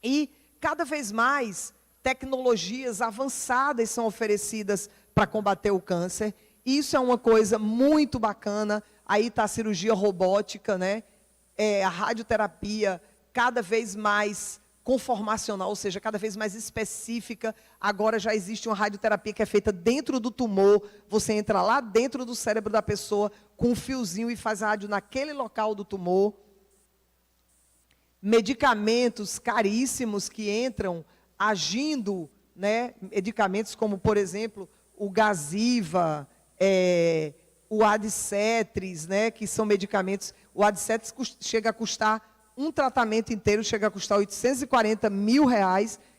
E, cada vez mais, tecnologias avançadas são oferecidas para combater o câncer. Isso é uma coisa muito bacana. Aí está a cirurgia robótica, né? A radioterapia cada vez mais conformacional, ou seja, cada vez mais específica. Agora já existe uma radioterapia que é feita dentro do tumor. Você entra lá dentro do cérebro da pessoa com um fiozinho e faz rádio naquele local do tumor. Medicamentos caríssimos que entram agindo, né? Medicamentos como, por exemplo, o Gaziva, o Adcetris, né? Que são medicamentos. O Adcetris chega a custar, um tratamento inteiro chega a custar R$840 mil.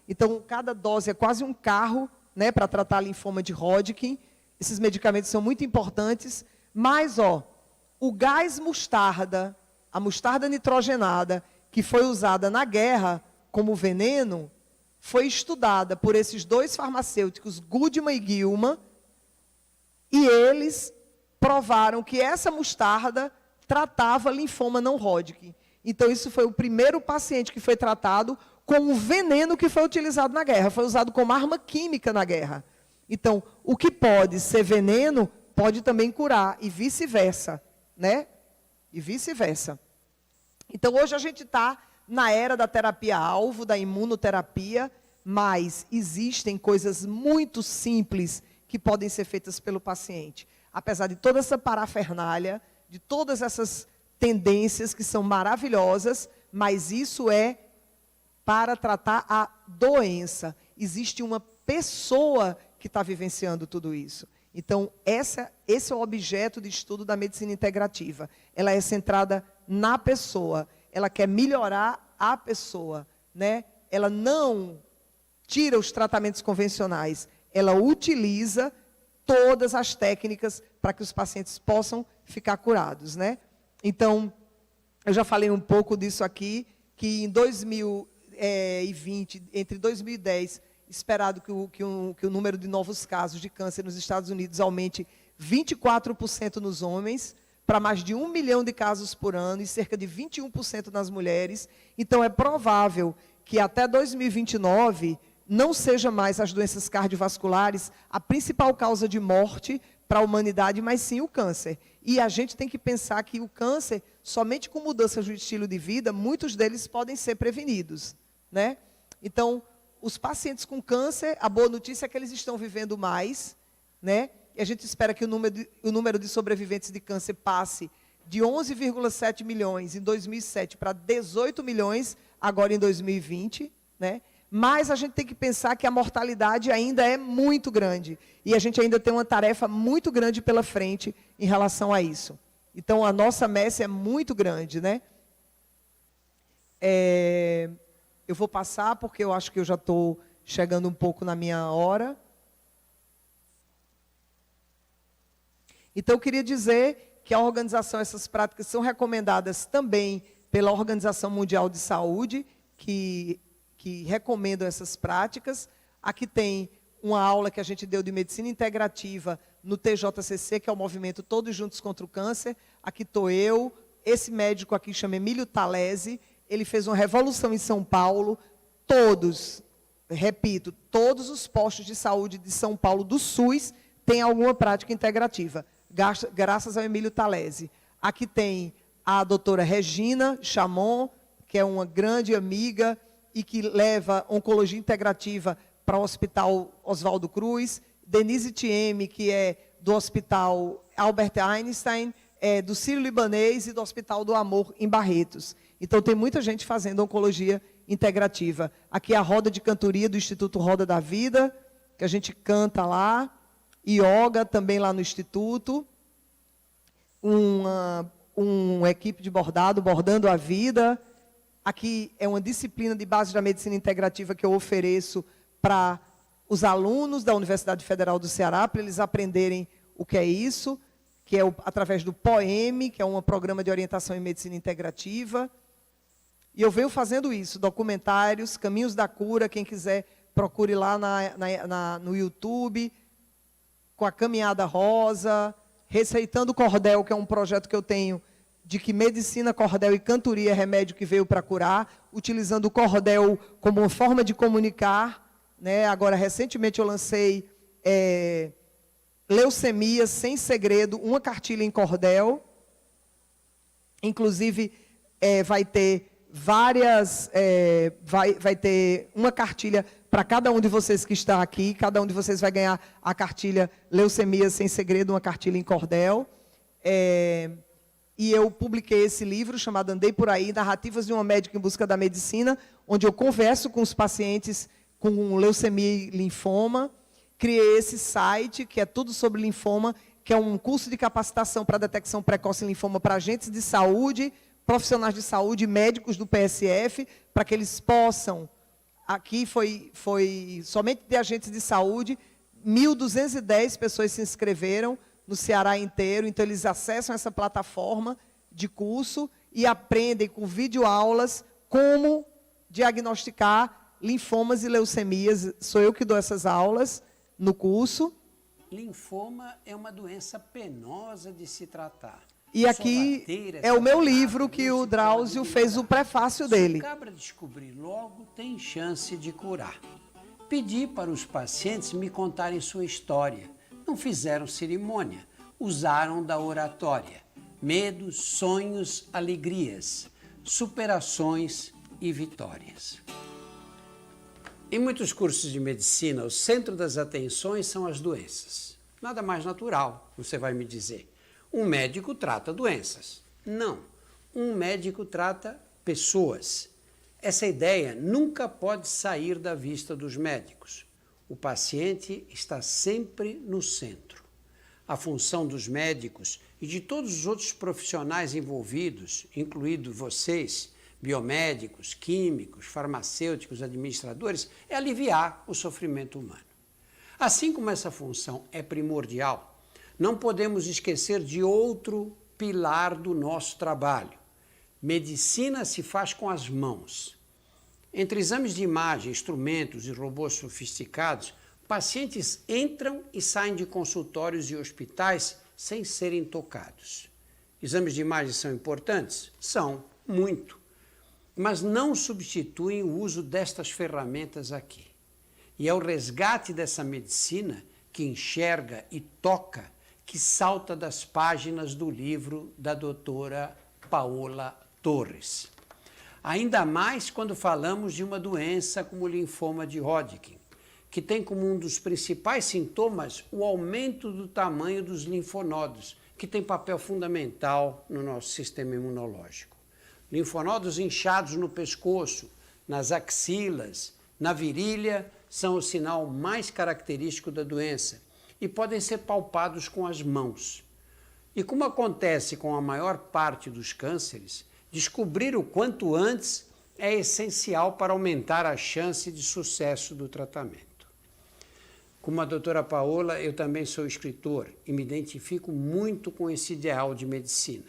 Então, cada dose é quase um carro, né? Para tratar linfoma de Hodgkin. Esses medicamentos são muito importantes. Mas, o gás mostarda, a mostarda nitrogenada, que foi usada na guerra como veneno, foi estudada por esses dois farmacêuticos, Goodman e Gilman, e eles provaram que essa mostarda tratava linfoma não Hodgkin. Então, isso foi o primeiro paciente que foi tratado com o veneno que foi utilizado na guerra, foi usado como arma química na guerra. Então, o que pode ser veneno, pode também curar, e vice-versa, né? E vice-versa. Então, hoje a gente está na era da terapia-alvo, da imunoterapia, mas existem coisas muito simples que podem ser feitas pelo paciente. Apesar de toda essa parafernália, de todas essas tendências que são maravilhosas, mas isso é para tratar a doença. Existe uma pessoa que está vivenciando tudo isso. Então, esse é o objeto de estudo da medicina integrativa. Ela é centrada na pessoa. Ela quer melhorar a pessoa, né? Ela não tira os tratamentos convencionais. Ela utiliza todas as técnicas para que os pacientes possam ficar curados, né? Então, eu já falei um pouco disso aqui, que em 2020, entre 2010, esperado que o número de novos casos de câncer nos Estados Unidos aumente 24% nos homens, para mais de 1 milhão de casos por ano e cerca de 21% nas mulheres. Então, é provável que até 2029 não seja mais as doenças cardiovasculares a principal causa de morte para a humanidade, mas sim o câncer. E a gente tem que pensar que o câncer, somente com mudanças de estilo de vida, muitos deles podem ser prevenidos, né? Então, os pacientes com câncer, a boa notícia é que eles estão vivendo mais, né? E a gente espera que o número de sobreviventes de câncer passe de 11,7 milhões em 2007 para 18 milhões agora em 2020, né? Mas a gente tem que pensar que a mortalidade ainda é muito grande. E a gente ainda tem uma tarefa muito grande pela frente em relação a isso. Então, a nossa messe é muito grande, né? Eu vou passar, porque eu acho que eu já estou chegando um pouco na minha hora. Então, eu queria dizer que a organização, essas práticas são recomendadas também pela Organização Mundial de Saúde, que recomendam essas práticas. Aqui tem uma aula que a gente deu de medicina integrativa no TJCC, que é o movimento Todos Juntos contra o Câncer. Aqui estou eu, esse médico aqui chama Emílio Talese, ele fez uma revolução em São Paulo. Todos, repito, todos os postos de saúde de São Paulo do SUS têm alguma prática integrativa, graças ao Emílio Talese. Aqui tem a doutora Regina Chamon, que é uma grande amiga e que leva oncologia integrativa para o Hospital Oswaldo Cruz. Denise Thieme, que é do Hospital Albert Einstein, do Sírio-Libanês e do Hospital do Amor, em Barretos. Então, tem muita gente fazendo oncologia integrativa. Aqui é a roda de cantoria do Instituto Roda da Vida, que a gente canta lá. Yoga também lá no Instituto. Uma equipe de bordado, Bordando a Vida. Aqui é uma disciplina de base da medicina integrativa que eu ofereço para os alunos da Universidade Federal do Ceará, para eles aprenderem o que é isso, que é através do POEM, que é um programa de orientação em medicina integrativa. E eu venho fazendo isso, documentários, Caminhos da Cura, quem quiser procure lá no YouTube, com a Caminhada Rosa, Receitando Cordel, que é um projeto que eu tenho, de que medicina, cordel e cantoria é remédio que veio para curar, utilizando o cordel como uma forma de comunicar, né? Agora, recentemente eu lancei Leucemia Sem Segredo, uma cartilha em cordel. Inclusive, vai ter várias, vai ter uma cartilha para cada um de vocês que está aqui, cada um de vocês vai ganhar a cartilha Leucemia Sem Segredo, uma cartilha em cordel. E eu publiquei esse livro chamado Andei Por Aí, Narrativas de uma Médica em Busca da Medicina, onde eu converso com os pacientes com leucemia e linfoma. Criei esse site, que é tudo sobre linfoma, que é um curso de capacitação para detecção precoce de linfoma para agentes de saúde, profissionais de saúde, médicos do PSF, para que eles possam, aqui foi somente de agentes de saúde, 1.210 pessoas se inscreveram no Ceará inteiro, então eles acessam essa plataforma de curso e aprendem com videoaulas como diagnosticar linfomas e leucemias. Sou eu que dou essas aulas no curso. Linfoma é uma doença penosa de se tratar. E aqui é o meu livro que o Drauzio fez o prefácio dele. Se o cabra descobrir logo, tem chance de curar. Pedi para os pacientes me contarem sua história. Não fizeram cerimônia, usaram da oratória. Medos, sonhos, alegrias, superações e vitórias. Em muitos cursos de medicina, o centro das atenções são as doenças. Nada mais natural, você vai me dizer. Um médico trata doenças. Não, um médico trata pessoas. Essa ideia nunca pode sair da vista dos médicos. O paciente está sempre no centro. A função dos médicos e de todos os outros profissionais envolvidos, incluído vocês, biomédicos, químicos, farmacêuticos, administradores, é aliviar o sofrimento humano. Assim como essa função é primordial, não podemos esquecer de outro pilar do nosso trabalho. Medicina se faz com as mãos. Entre exames de imagem, instrumentos e robôs sofisticados, pacientes entram e saem de consultórios e hospitais sem serem tocados. Exames de imagem são importantes? São, muito. Mas não substituem o uso destas ferramentas aqui. E é o resgate dessa medicina que enxerga e toca que salta das páginas do livro da doutora Paola Torres. Ainda mais quando falamos de uma doença como o linfoma de Hodgkin, que tem como um dos principais sintomas o aumento do tamanho dos linfonodos, que tem papel fundamental no nosso sistema imunológico. Linfonodos inchados no pescoço, nas axilas, na virilha, são o sinal mais característico da doença e podem ser palpados com as mãos. E como acontece com a maior parte dos cânceres, descobrir o quanto antes é essencial para aumentar a chance de sucesso do tratamento. Como a doutora Paola, eu também sou escritor e me identifico muito com esse ideal de medicina.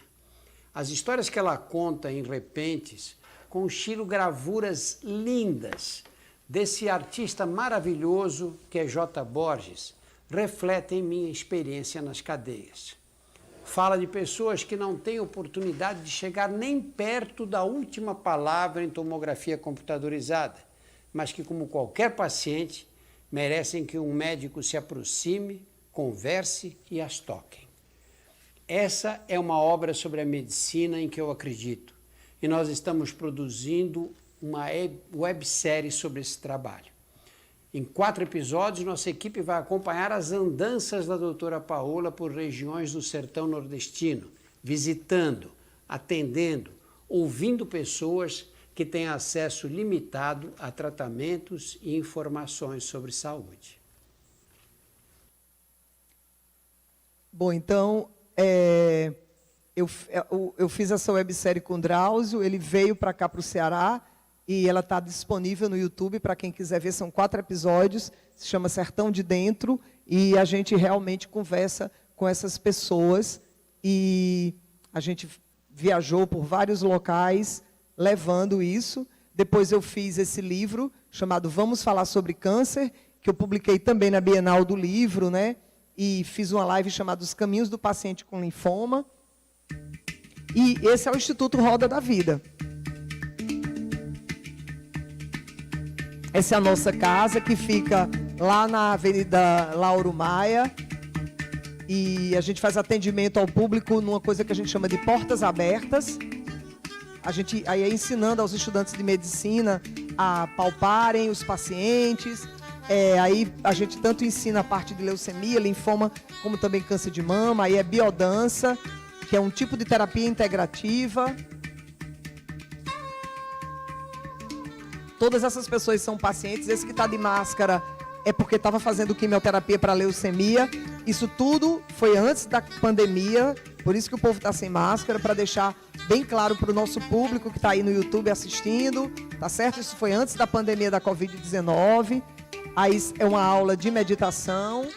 As histórias que ela conta em repentes, com estilo gravuras lindas, desse artista maravilhoso que é J. Borges, refletem minha experiência nas cadeias. Fala de pessoas que não têm oportunidade de chegar nem perto da última palavra em tomografia computadorizada, mas que, como qualquer paciente, merecem que um médico se aproxime, converse e as toquem. Essa é uma obra sobre a medicina em que eu acredito, e nós estamos produzindo uma websérie sobre esse trabalho. Em 4 episódios, nossa equipe vai acompanhar as andanças da doutora Paola por regiões do sertão nordestino, visitando, atendendo, ouvindo pessoas que têm acesso limitado a tratamentos e informações sobre saúde. Bom, então, eu fiz essa websérie com o Drauzio, ele veio para cá, para o Ceará, e ela está disponível no YouTube para quem quiser ver. São 4 episódios, se chama Sertão de Dentro, e a gente realmente conversa com essas pessoas e a gente viajou por vários locais levando isso. Depois eu fiz esse livro chamado Vamos Falar sobre Câncer, que eu publiquei também na Bienal do Livro, né? E fiz uma live chamada Os Caminhos do Paciente com Linfoma. E esse é o Instituto Roda da Vida. Essa é a nossa casa, que fica lá na Avenida Lauro Maia. E a gente faz atendimento ao público numa coisa que a gente chama de portas abertas. A gente aí é ensinando aos estudantes de medicina a palparem os pacientes. Aí a gente tanto ensina a parte de leucemia, linfoma, como também câncer de mama. Aí é biodança, que é um tipo de terapia integrativa. Todas essas pessoas são pacientes. Esse que está de máscara é porque estava fazendo quimioterapia para leucemia. Isso tudo foi antes da pandemia, por isso que o povo está sem máscara, para deixar bem claro para o nosso público que está aí no YouTube assistindo, tá certo? Isso foi antes da pandemia da Covid-19. Aí é uma aula de meditação.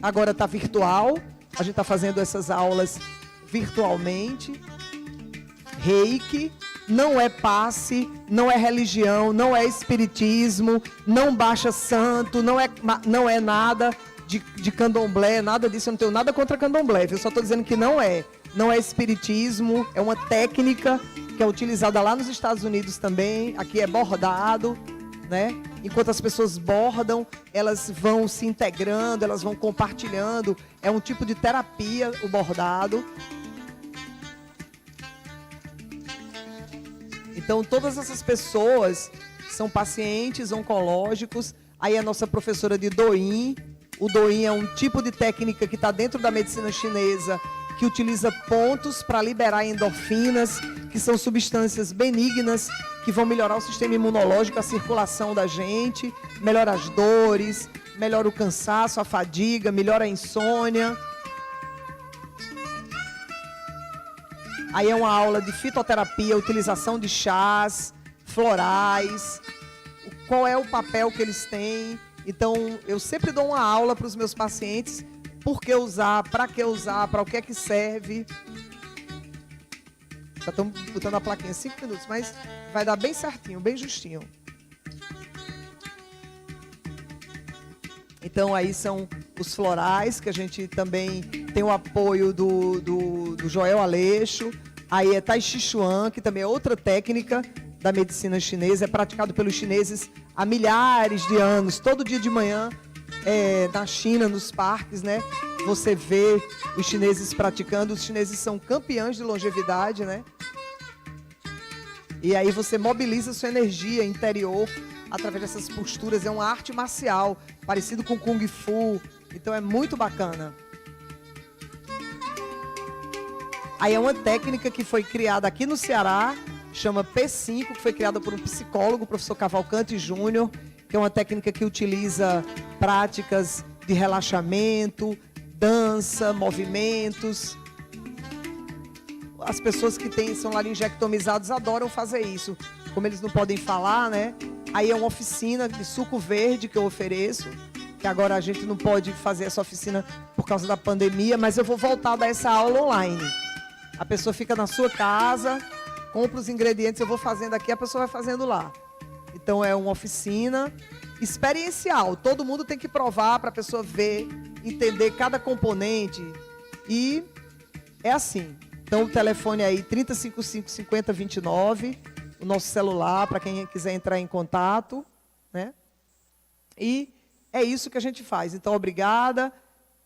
Agora está virtual. A gente está fazendo essas aulas virtualmente. Reiki. Não é passe, não é religião, não é espiritismo, não baixa santo, não é nada de candomblé, nada disso. Eu não tenho nada contra candomblé, eu só estou dizendo que não é. Não é espiritismo, é uma técnica que é utilizada lá nos Estados Unidos também. Aqui é bordado, né? Enquanto as pessoas bordam, elas vão se integrando, elas vão compartilhando. É um tipo de terapia, o bordado. Então, todas essas pessoas são pacientes oncológicos. Aí a nossa professora de Douyin. O Douyin é um tipo de técnica que está dentro da medicina chinesa, que utiliza pontos para liberar endorfinas, que são substâncias benignas, que vão melhorar o sistema imunológico, a circulação da gente, melhora as dores, melhora o cansaço, a fadiga, melhora a insônia. Aí é uma aula de fitoterapia, utilização de chás, florais, qual é o papel que eles têm. Então, eu sempre dou uma aula para os meus pacientes, por que usar, para o que é que serve. Já estamos botando a plaquinha 5 minutos, mas vai dar bem certinho, bem justinho. Então, aí são os florais, que a gente também tem o apoio do Joel Aleixo. Aí é Tai Chi Chuan, que também é outra técnica da medicina chinesa. É praticado pelos chineses há milhares de anos. Todo dia de manhã, na China, nos parques, né? Você vê os chineses praticando. Os chineses são campeões de longevidade, né? E aí você mobiliza sua energia interior através dessas posturas. É uma arte marcial, parecido com Kung Fu. Então é muito bacana. Aí é uma técnica que foi criada aqui no Ceará, chama P5, que foi criada por um psicólogo, o professor Cavalcante Júnior, que é uma técnica que utiliza práticas de relaxamento, dança, movimentos. As pessoas que são laringectomizados adoram fazer isso. Como eles não podem falar, né? Aí é uma oficina de suco verde que eu ofereço, que agora a gente não pode fazer essa oficina por causa da pandemia, mas eu vou voltar a dar essa aula online. A pessoa fica na sua casa, compra os ingredientes, eu vou fazendo aqui, a pessoa vai fazendo lá. Então é uma oficina experiencial. Todo mundo tem que provar para a pessoa ver, entender cada componente. E é assim. Então o telefone aí, 3055-5029, o nosso celular, para quem quiser entrar em contato, né? E é isso que a gente faz. Então, obrigada.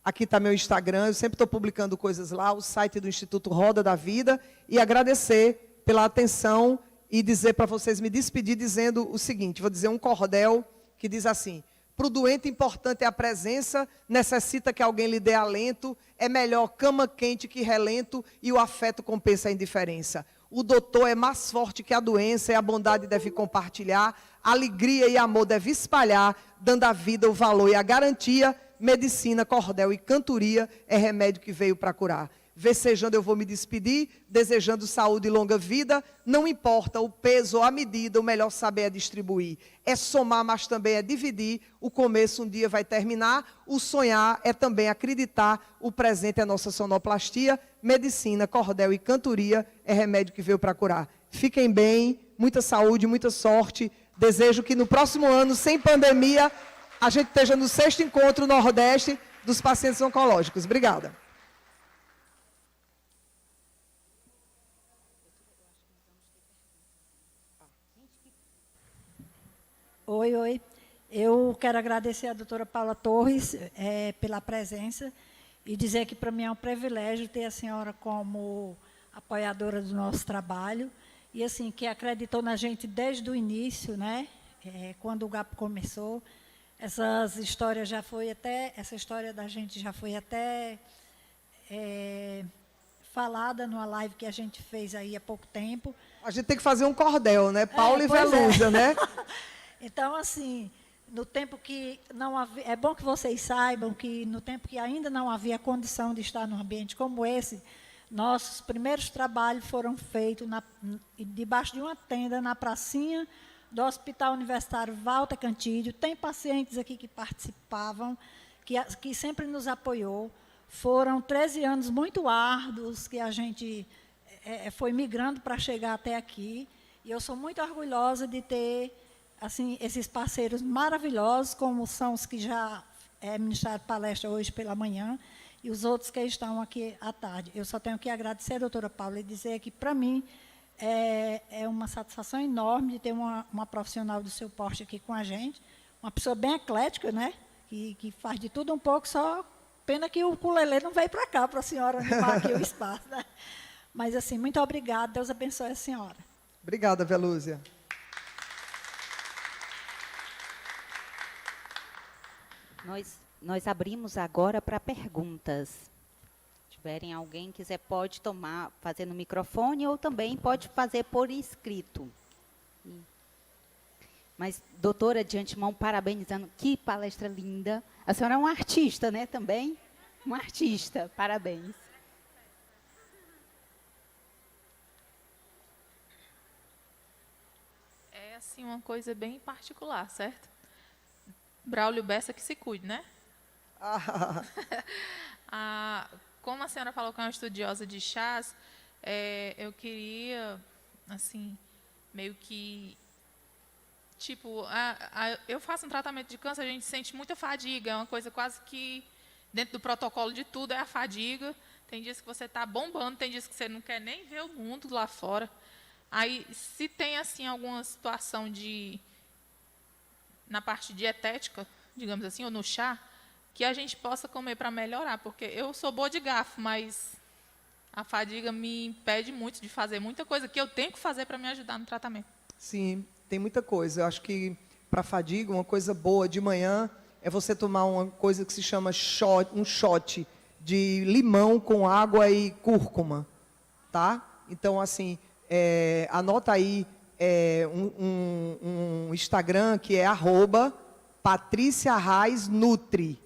Aqui está meu Instagram, eu sempre estou publicando coisas lá, o site do Instituto Roda da Vida. E agradecer pela atenção e dizer para vocês, me despedir dizendo o seguinte, vou dizer um cordel que diz assim: para o doente importante é a presença, necessita que alguém lhe dê alento, é melhor cama quente que relento e o afeto compensa a indiferença. O doutor é mais forte que a doença e a bondade deve compartilhar, alegria e amor deve espalhar, dando à vida o valor e a garantia. Medicina, cordel e cantoria é remédio que veio para curar. Vicejando, eu vou me despedir, desejando saúde e longa vida. Não importa o peso ou a medida, o melhor saber é distribuir. É somar, mas também é dividir. O começo um dia vai terminar. O sonhar é também acreditar. O presente é nossa sonoplastia. Medicina, cordel e cantoria é remédio que veio para curar. Fiquem bem, muita saúde, muita sorte. Desejo que no próximo ano, sem pandemia, a gente esteja no 6º encontro Nordeste dos pacientes oncológicos. Obrigada. Oi. Eu quero agradecer à doutora Paula Torres pela presença e dizer que para mim é um privilégio ter a senhora como apoiadora do nosso trabalho e assim que acreditou na gente desde o início, né? Quando o GAP começou. Essa história da gente já foi até falada numa live que a gente fez aí há pouco tempo. A gente tem que fazer um cordel, né? Paula e Velúzia, né? Então, assim, no tempo que não havia... É bom que vocês saibam que no tempo que ainda não havia condição de estar num ambiente como esse, nossos primeiros trabalhos foram feitos debaixo de uma tenda na pracinha do Hospital Universitário Walter Cantídio. Tem pacientes aqui que participavam, que sempre nos apoiou. Foram 13 anos muito árduos que a gente foi migrando para chegar até aqui. E eu sou muito orgulhosa de ter assim, esses parceiros maravilhosos, como são os que já ministraram palestra hoje pela manhã, e os outros que estão aqui à tarde. Eu só tenho que agradecer a doutora Paula e dizer que, para mim, é uma satisfação enorme de ter uma profissional do seu porte aqui com a gente, uma pessoa bem eclética, né? Que faz de tudo um pouco, só pena que o ukulele não veio para cá, para a senhora animar aqui o espaço. Né? Mas, assim, muito obrigada, Deus abençoe a senhora. Obrigada, Velúzia. Nós abrimos agora para perguntas. Se tiverem alguém que quiser, pode fazer no microfone ou também pode fazer por escrito. Mas, doutora, de antemão, parabenizando, que palestra linda. A senhora é uma artista, né, também? Uma artista, parabéns. É, assim, uma coisa bem particular, certo? Braulio Bessa que se cuide, né? Como a senhora falou que é uma estudiosa de chás, eu queria, assim, meio que... Tipo, eu faço um tratamento de câncer, a gente sente muita fadiga, é uma coisa quase que, dentro do protocolo de tudo, é a fadiga. Tem dias que você está bombando, tem dias que você não quer nem ver o mundo lá fora. Aí, se tem, assim, alguma situação na parte dietética, digamos assim, ou no chá, que a gente possa comer para melhorar, porque eu sou boa de garfo, mas a fadiga me impede muito de fazer muita coisa que eu tenho que fazer para me ajudar no tratamento. Sim, tem muita coisa. Eu acho que para fadiga, uma coisa boa de manhã é você tomar uma coisa que se chama um shot de limão com água e cúrcuma, tá? Então, assim, anota aí um Instagram que é @PatriciaArraesNutri.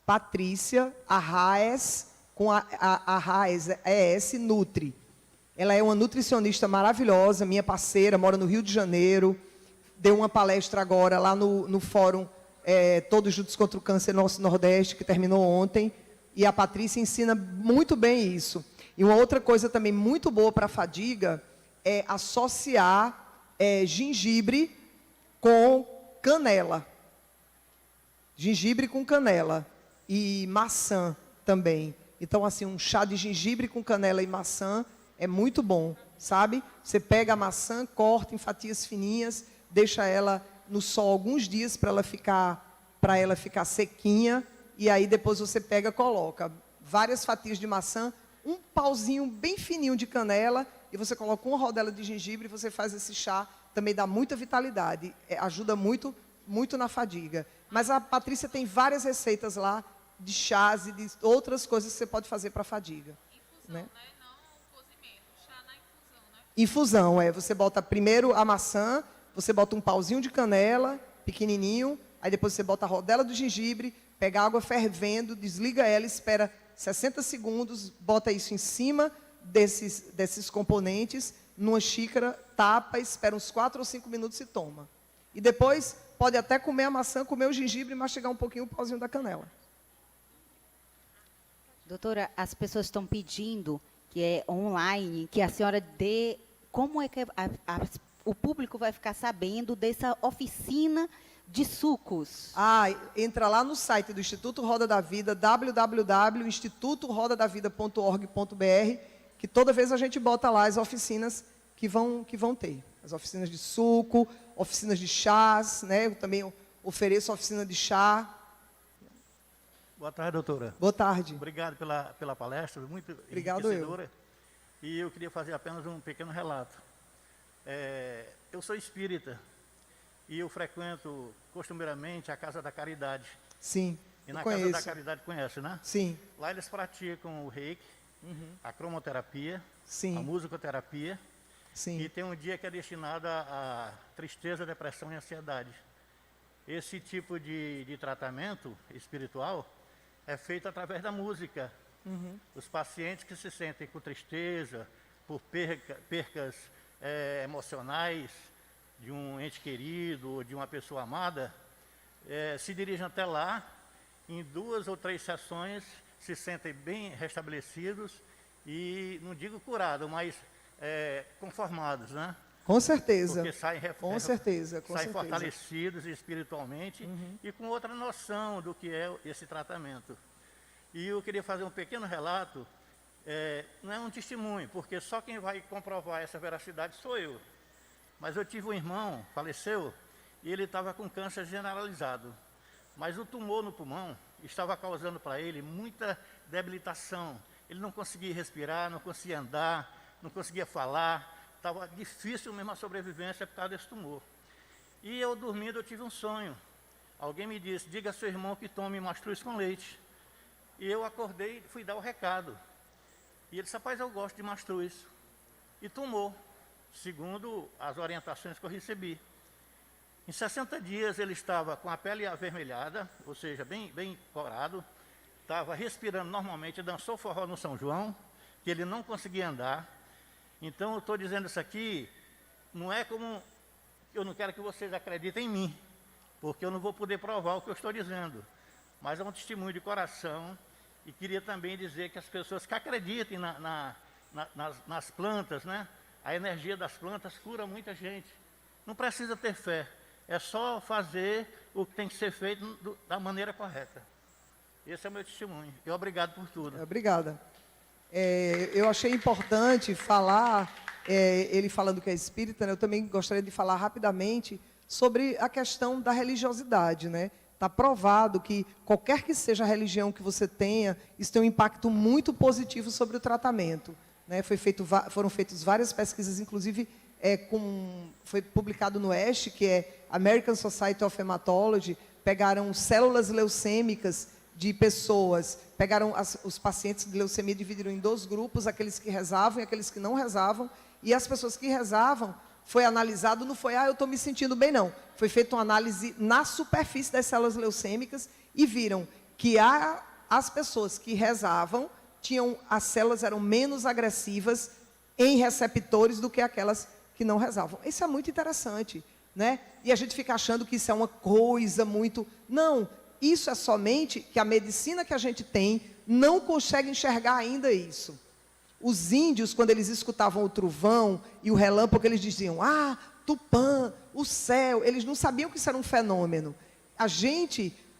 Patrícia Arraes, com a Arraes, Nutri. Ela é uma nutricionista maravilhosa, minha parceira, mora no Rio de Janeiro, deu uma palestra agora lá no fórum Todos Juntos contra o Câncer Nosso Nordeste, que terminou ontem, e a Patrícia ensina muito bem isso. E uma outra coisa também muito boa para a fadiga é associar gengibre com canela. Gengibre com canela e maçã também. Então, assim, um chá de gengibre com canela e maçã é muito bom, sabe? Você pega a maçã, corta em fatias fininhas, deixa ela no sol alguns dias para ela ficar sequinha, e aí depois você pega, coloca várias fatias de maçã, um pauzinho bem fininho de canela, e você coloca uma rodela de gengibre e você faz esse chá, também dá muita vitalidade, ajuda muito, muito na fadiga. Mas a Patrícia tem várias receitas lá de chás e de outras coisas que você pode fazer para a fadiga. Infusão, né? Não cozimento, chá na infusão, né? Infusão, você bota primeiro a maçã, você bota um pauzinho de canela, pequenininho, aí depois você bota a rodela do gengibre, pega a água fervendo, desliga ela, espera 60 segundos, bota isso em cima desses componentes, numa xícara, tapa, espera uns 4 ou 5 minutos e toma. E depois pode até comer a maçã, comer o gengibre e mastigar um pouquinho o pauzinho da canela. Doutora, as pessoas estão pedindo que é online, que a senhora dê... Como é que o público vai ficar sabendo dessa oficina de sucos? Entra lá no site do Instituto Roda da Vida, www.institutorodadavida.org.br, que toda vez a gente bota lá as oficinas que vão ter. As oficinas de suco, oficinas de chás, né? Eu também ofereço oficina de chá. Boa tarde, doutora. Boa tarde. Obrigado pela palestra, muito Obrigado enriquecedora. E eu queria fazer apenas um pequeno relato. Eu sou espírita e eu frequento costumeiramente a Casa da Caridade. Sim, E na Casa da Caridade conhece, né? Sim. Lá eles praticam o reiki, a cromoterapia, Sim. a musicoterapia. Sim. E tem um dia que é destinado à tristeza, depressão e ansiedade. Esse tipo de tratamento espiritual é feito através da música. Os pacientes que se sentem com tristeza, por percas emocionais de um ente querido ou de uma pessoa amada, se dirigem até lá, em 2 ou 3 sessões, se sentem bem restabelecidos e, não digo curados, mas conformados, né? Com certeza. Porque saem fortalecidos espiritualmente e com outra noção do que é esse tratamento. E eu queria fazer um pequeno relato, não é um testemunho, porque só quem vai comprovar essa veracidade sou eu. Mas eu tive um irmão, faleceu, e ele estava com câncer generalizado. Mas o tumor no pulmão estava causando para ele muita debilitação. Ele não conseguia respirar, não conseguia andar, não conseguia falar. Estava difícil mesmo a sobrevivência por causa desse tumor. E eu dormindo, eu tive um sonho. Alguém me disse, diga a seu irmão que tome mastruz com leite. E eu acordei e fui dar o recado. E ele disse, rapaz, eu gosto de mastruz. E tomou, segundo as orientações que eu recebi. Em 60 dias ele estava com a pele avermelhada, ou seja, bem corado, estava respirando normalmente, dançou forró no São João, que ele não conseguia andar. Então eu estou dizendo isso aqui, não é como, eu não quero que vocês acreditem em mim, porque eu não vou poder provar o que eu estou dizendo, mas é um testemunho de coração. E queria também dizer que as pessoas que acreditem nas plantas, né? A energia das plantas cura muita gente. Não precisa ter fé, é só fazer o que tem que ser feito da maneira correta. Esse é o meu testemunho. E obrigado por tudo. Obrigada. Eu achei importante falar, ele falando que é espírita, né? Eu também gostaria de falar rapidamente sobre a questão da religiosidade, né? Está provado que qualquer que seja a religião que você tenha, isso tem um impacto muito positivo sobre o tratamento, né? Foram feitas várias pesquisas, inclusive foi publicado no ESH, que é American Society of Hematology, pegaram células leucêmicas de pessoas, pegaram os pacientes de leucemia, dividiram em 2 grupos, aqueles que rezavam e aqueles que não rezavam, e as pessoas que rezavam, foi analisado, não foi, eu estou me sentindo bem, não. Foi feita uma análise na superfície das células leucêmicas e viram que as pessoas que rezavam, as células eram menos agressivas em receptores do que aquelas que não rezavam. Isso é muito interessante, né? E a gente fica achando que isso é uma coisa muito... Não, isso é somente que a medicina que a gente tem não consegue enxergar ainda isso. Os índios, quando eles escutavam o trovão e o relâmpago, eles diziam, Tupã, o céu. Eles não sabiam que isso era um fenômeno.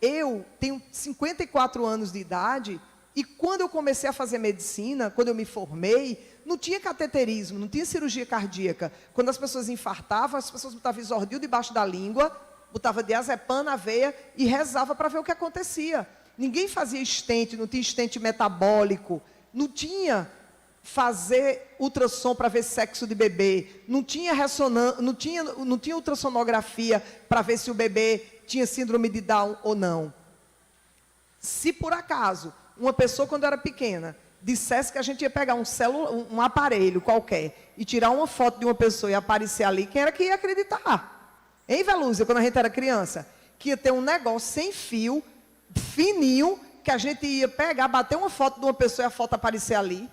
Eu tenho 54 anos de idade e quando eu comecei a fazer medicina, quando eu me formei, não tinha cateterismo, não tinha cirurgia cardíaca. Quando as pessoas infartavam, as pessoas botavam isordil debaixo da língua, botavam diazepam na veia e rezava para ver o que acontecia. Ninguém fazia stent, não tinha stent metabólico, não tinha fazer ultrassom para ver sexo de bebê, não tinha não tinha ultrassonografia para ver se o bebê tinha síndrome de Down ou não. Se por acaso uma pessoa, quando era pequena, dissesse que a gente ia pegar um aparelho qualquer e tirar uma foto de uma pessoa e aparecer ali, quem era que ia acreditar? Hein, Velúzia, quando a gente era criança? Que ia ter um negócio sem fio, fininho, que a gente ia pegar, bater uma foto de uma pessoa e a foto aparecer ali.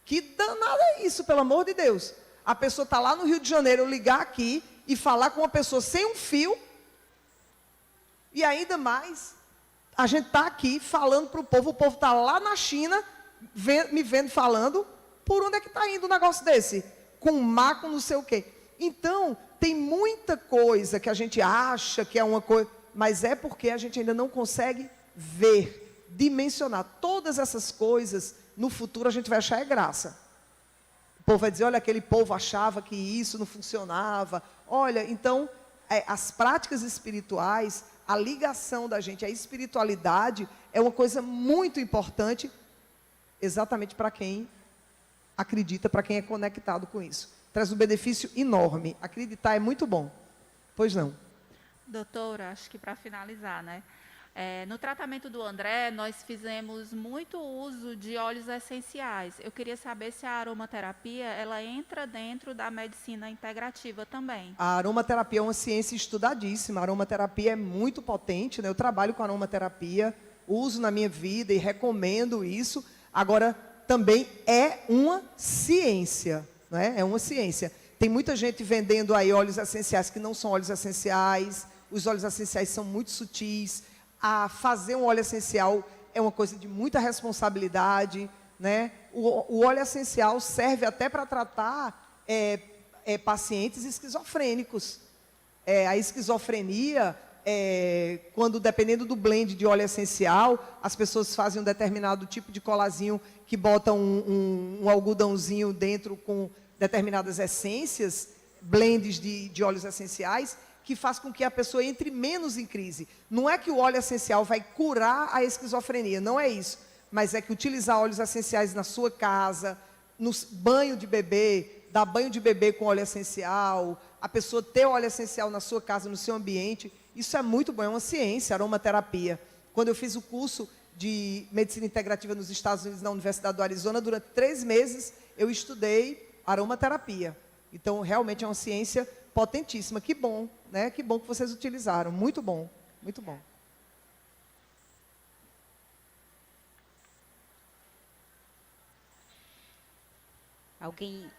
Que danada é isso, pelo amor de Deus? A pessoa está lá no Rio de Janeiro, eu ligar aqui e falar com uma pessoa sem um fio. E ainda mais, a gente está aqui falando para o povo está lá na China, me vendo falando, por onde é que está indo um negócio desse? Com mar, com não sei o quê. Então, tem muita coisa que a gente acha que é uma coisa, mas é porque a gente ainda não consegue ver, dimensionar. Todas essas coisas, no futuro a gente vai achar é graça. O povo vai dizer, olha, aquele povo achava que isso não funcionava. Olha, então, as práticas espirituais, a ligação da gente à espiritualidade é uma coisa muito importante, exatamente para quem acredita, para quem é conectado com isso. Traz um benefício enorme. Acreditar é muito bom. Pois não. Doutora, acho que para finalizar, né? No tratamento do André, nós fizemos muito uso de óleos essenciais. Eu queria saber se a aromaterapia, ela entra dentro da medicina integrativa também. A aromaterapia é uma ciência estudadíssima. A aromaterapia é muito potente, né? Eu trabalho com aromaterapia, uso na minha vida e recomendo isso. Agora, também é uma ciência, né? É uma ciência. Tem muita gente vendendo aí óleos essenciais que não são óleos essenciais. Os óleos essenciais são muito sutis. A fazer um óleo essencial é uma coisa de muita responsabilidade, né? O óleo essencial serve até para tratar pacientes esquizofrênicos. A esquizofrenia, quando dependendo do blend de óleo essencial, as pessoas fazem um determinado tipo de colazinho que botam um algodãozinho dentro com determinadas essências, blends de óleos essenciais, que faz com que a pessoa entre menos em crise. Não é que o óleo essencial vai curar a esquizofrenia, não é isso. Mas é que utilizar óleos essenciais na sua casa, no banho de bebê, dar banho de bebê com óleo essencial, a pessoa ter óleo essencial na sua casa, no seu ambiente, isso é muito bom, é uma ciência, aromaterapia. Quando eu fiz o curso de medicina integrativa nos Estados Unidos, na Universidade do Arizona, durante 3 meses, eu estudei aromaterapia. Então, realmente é uma ciência potentíssima. Que bom, né? Que bom que vocês utilizaram. Muito bom, muito bom. Alguém...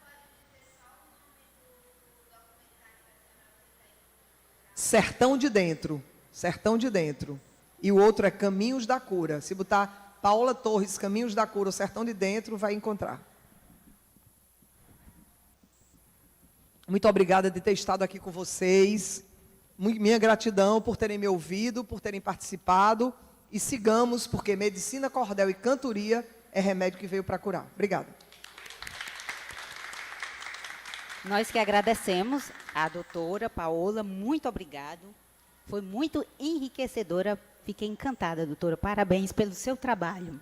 Sertão de Dentro. Sertão de Dentro. E o outro é Caminhos da Cura. Se botar Paola Torres, Caminhos da Cura, o Sertão de Dentro, vai encontrar. Muito obrigada de ter estado aqui com vocês. Minha gratidão por terem me ouvido, por terem participado. E sigamos, porque medicina, cordel e cantoria é remédio que veio para curar. Obrigada. Nós que agradecemos a doutora Paola, muito obrigado. Foi muito enriquecedora. Fiquei encantada, doutora. Parabéns pelo seu trabalho.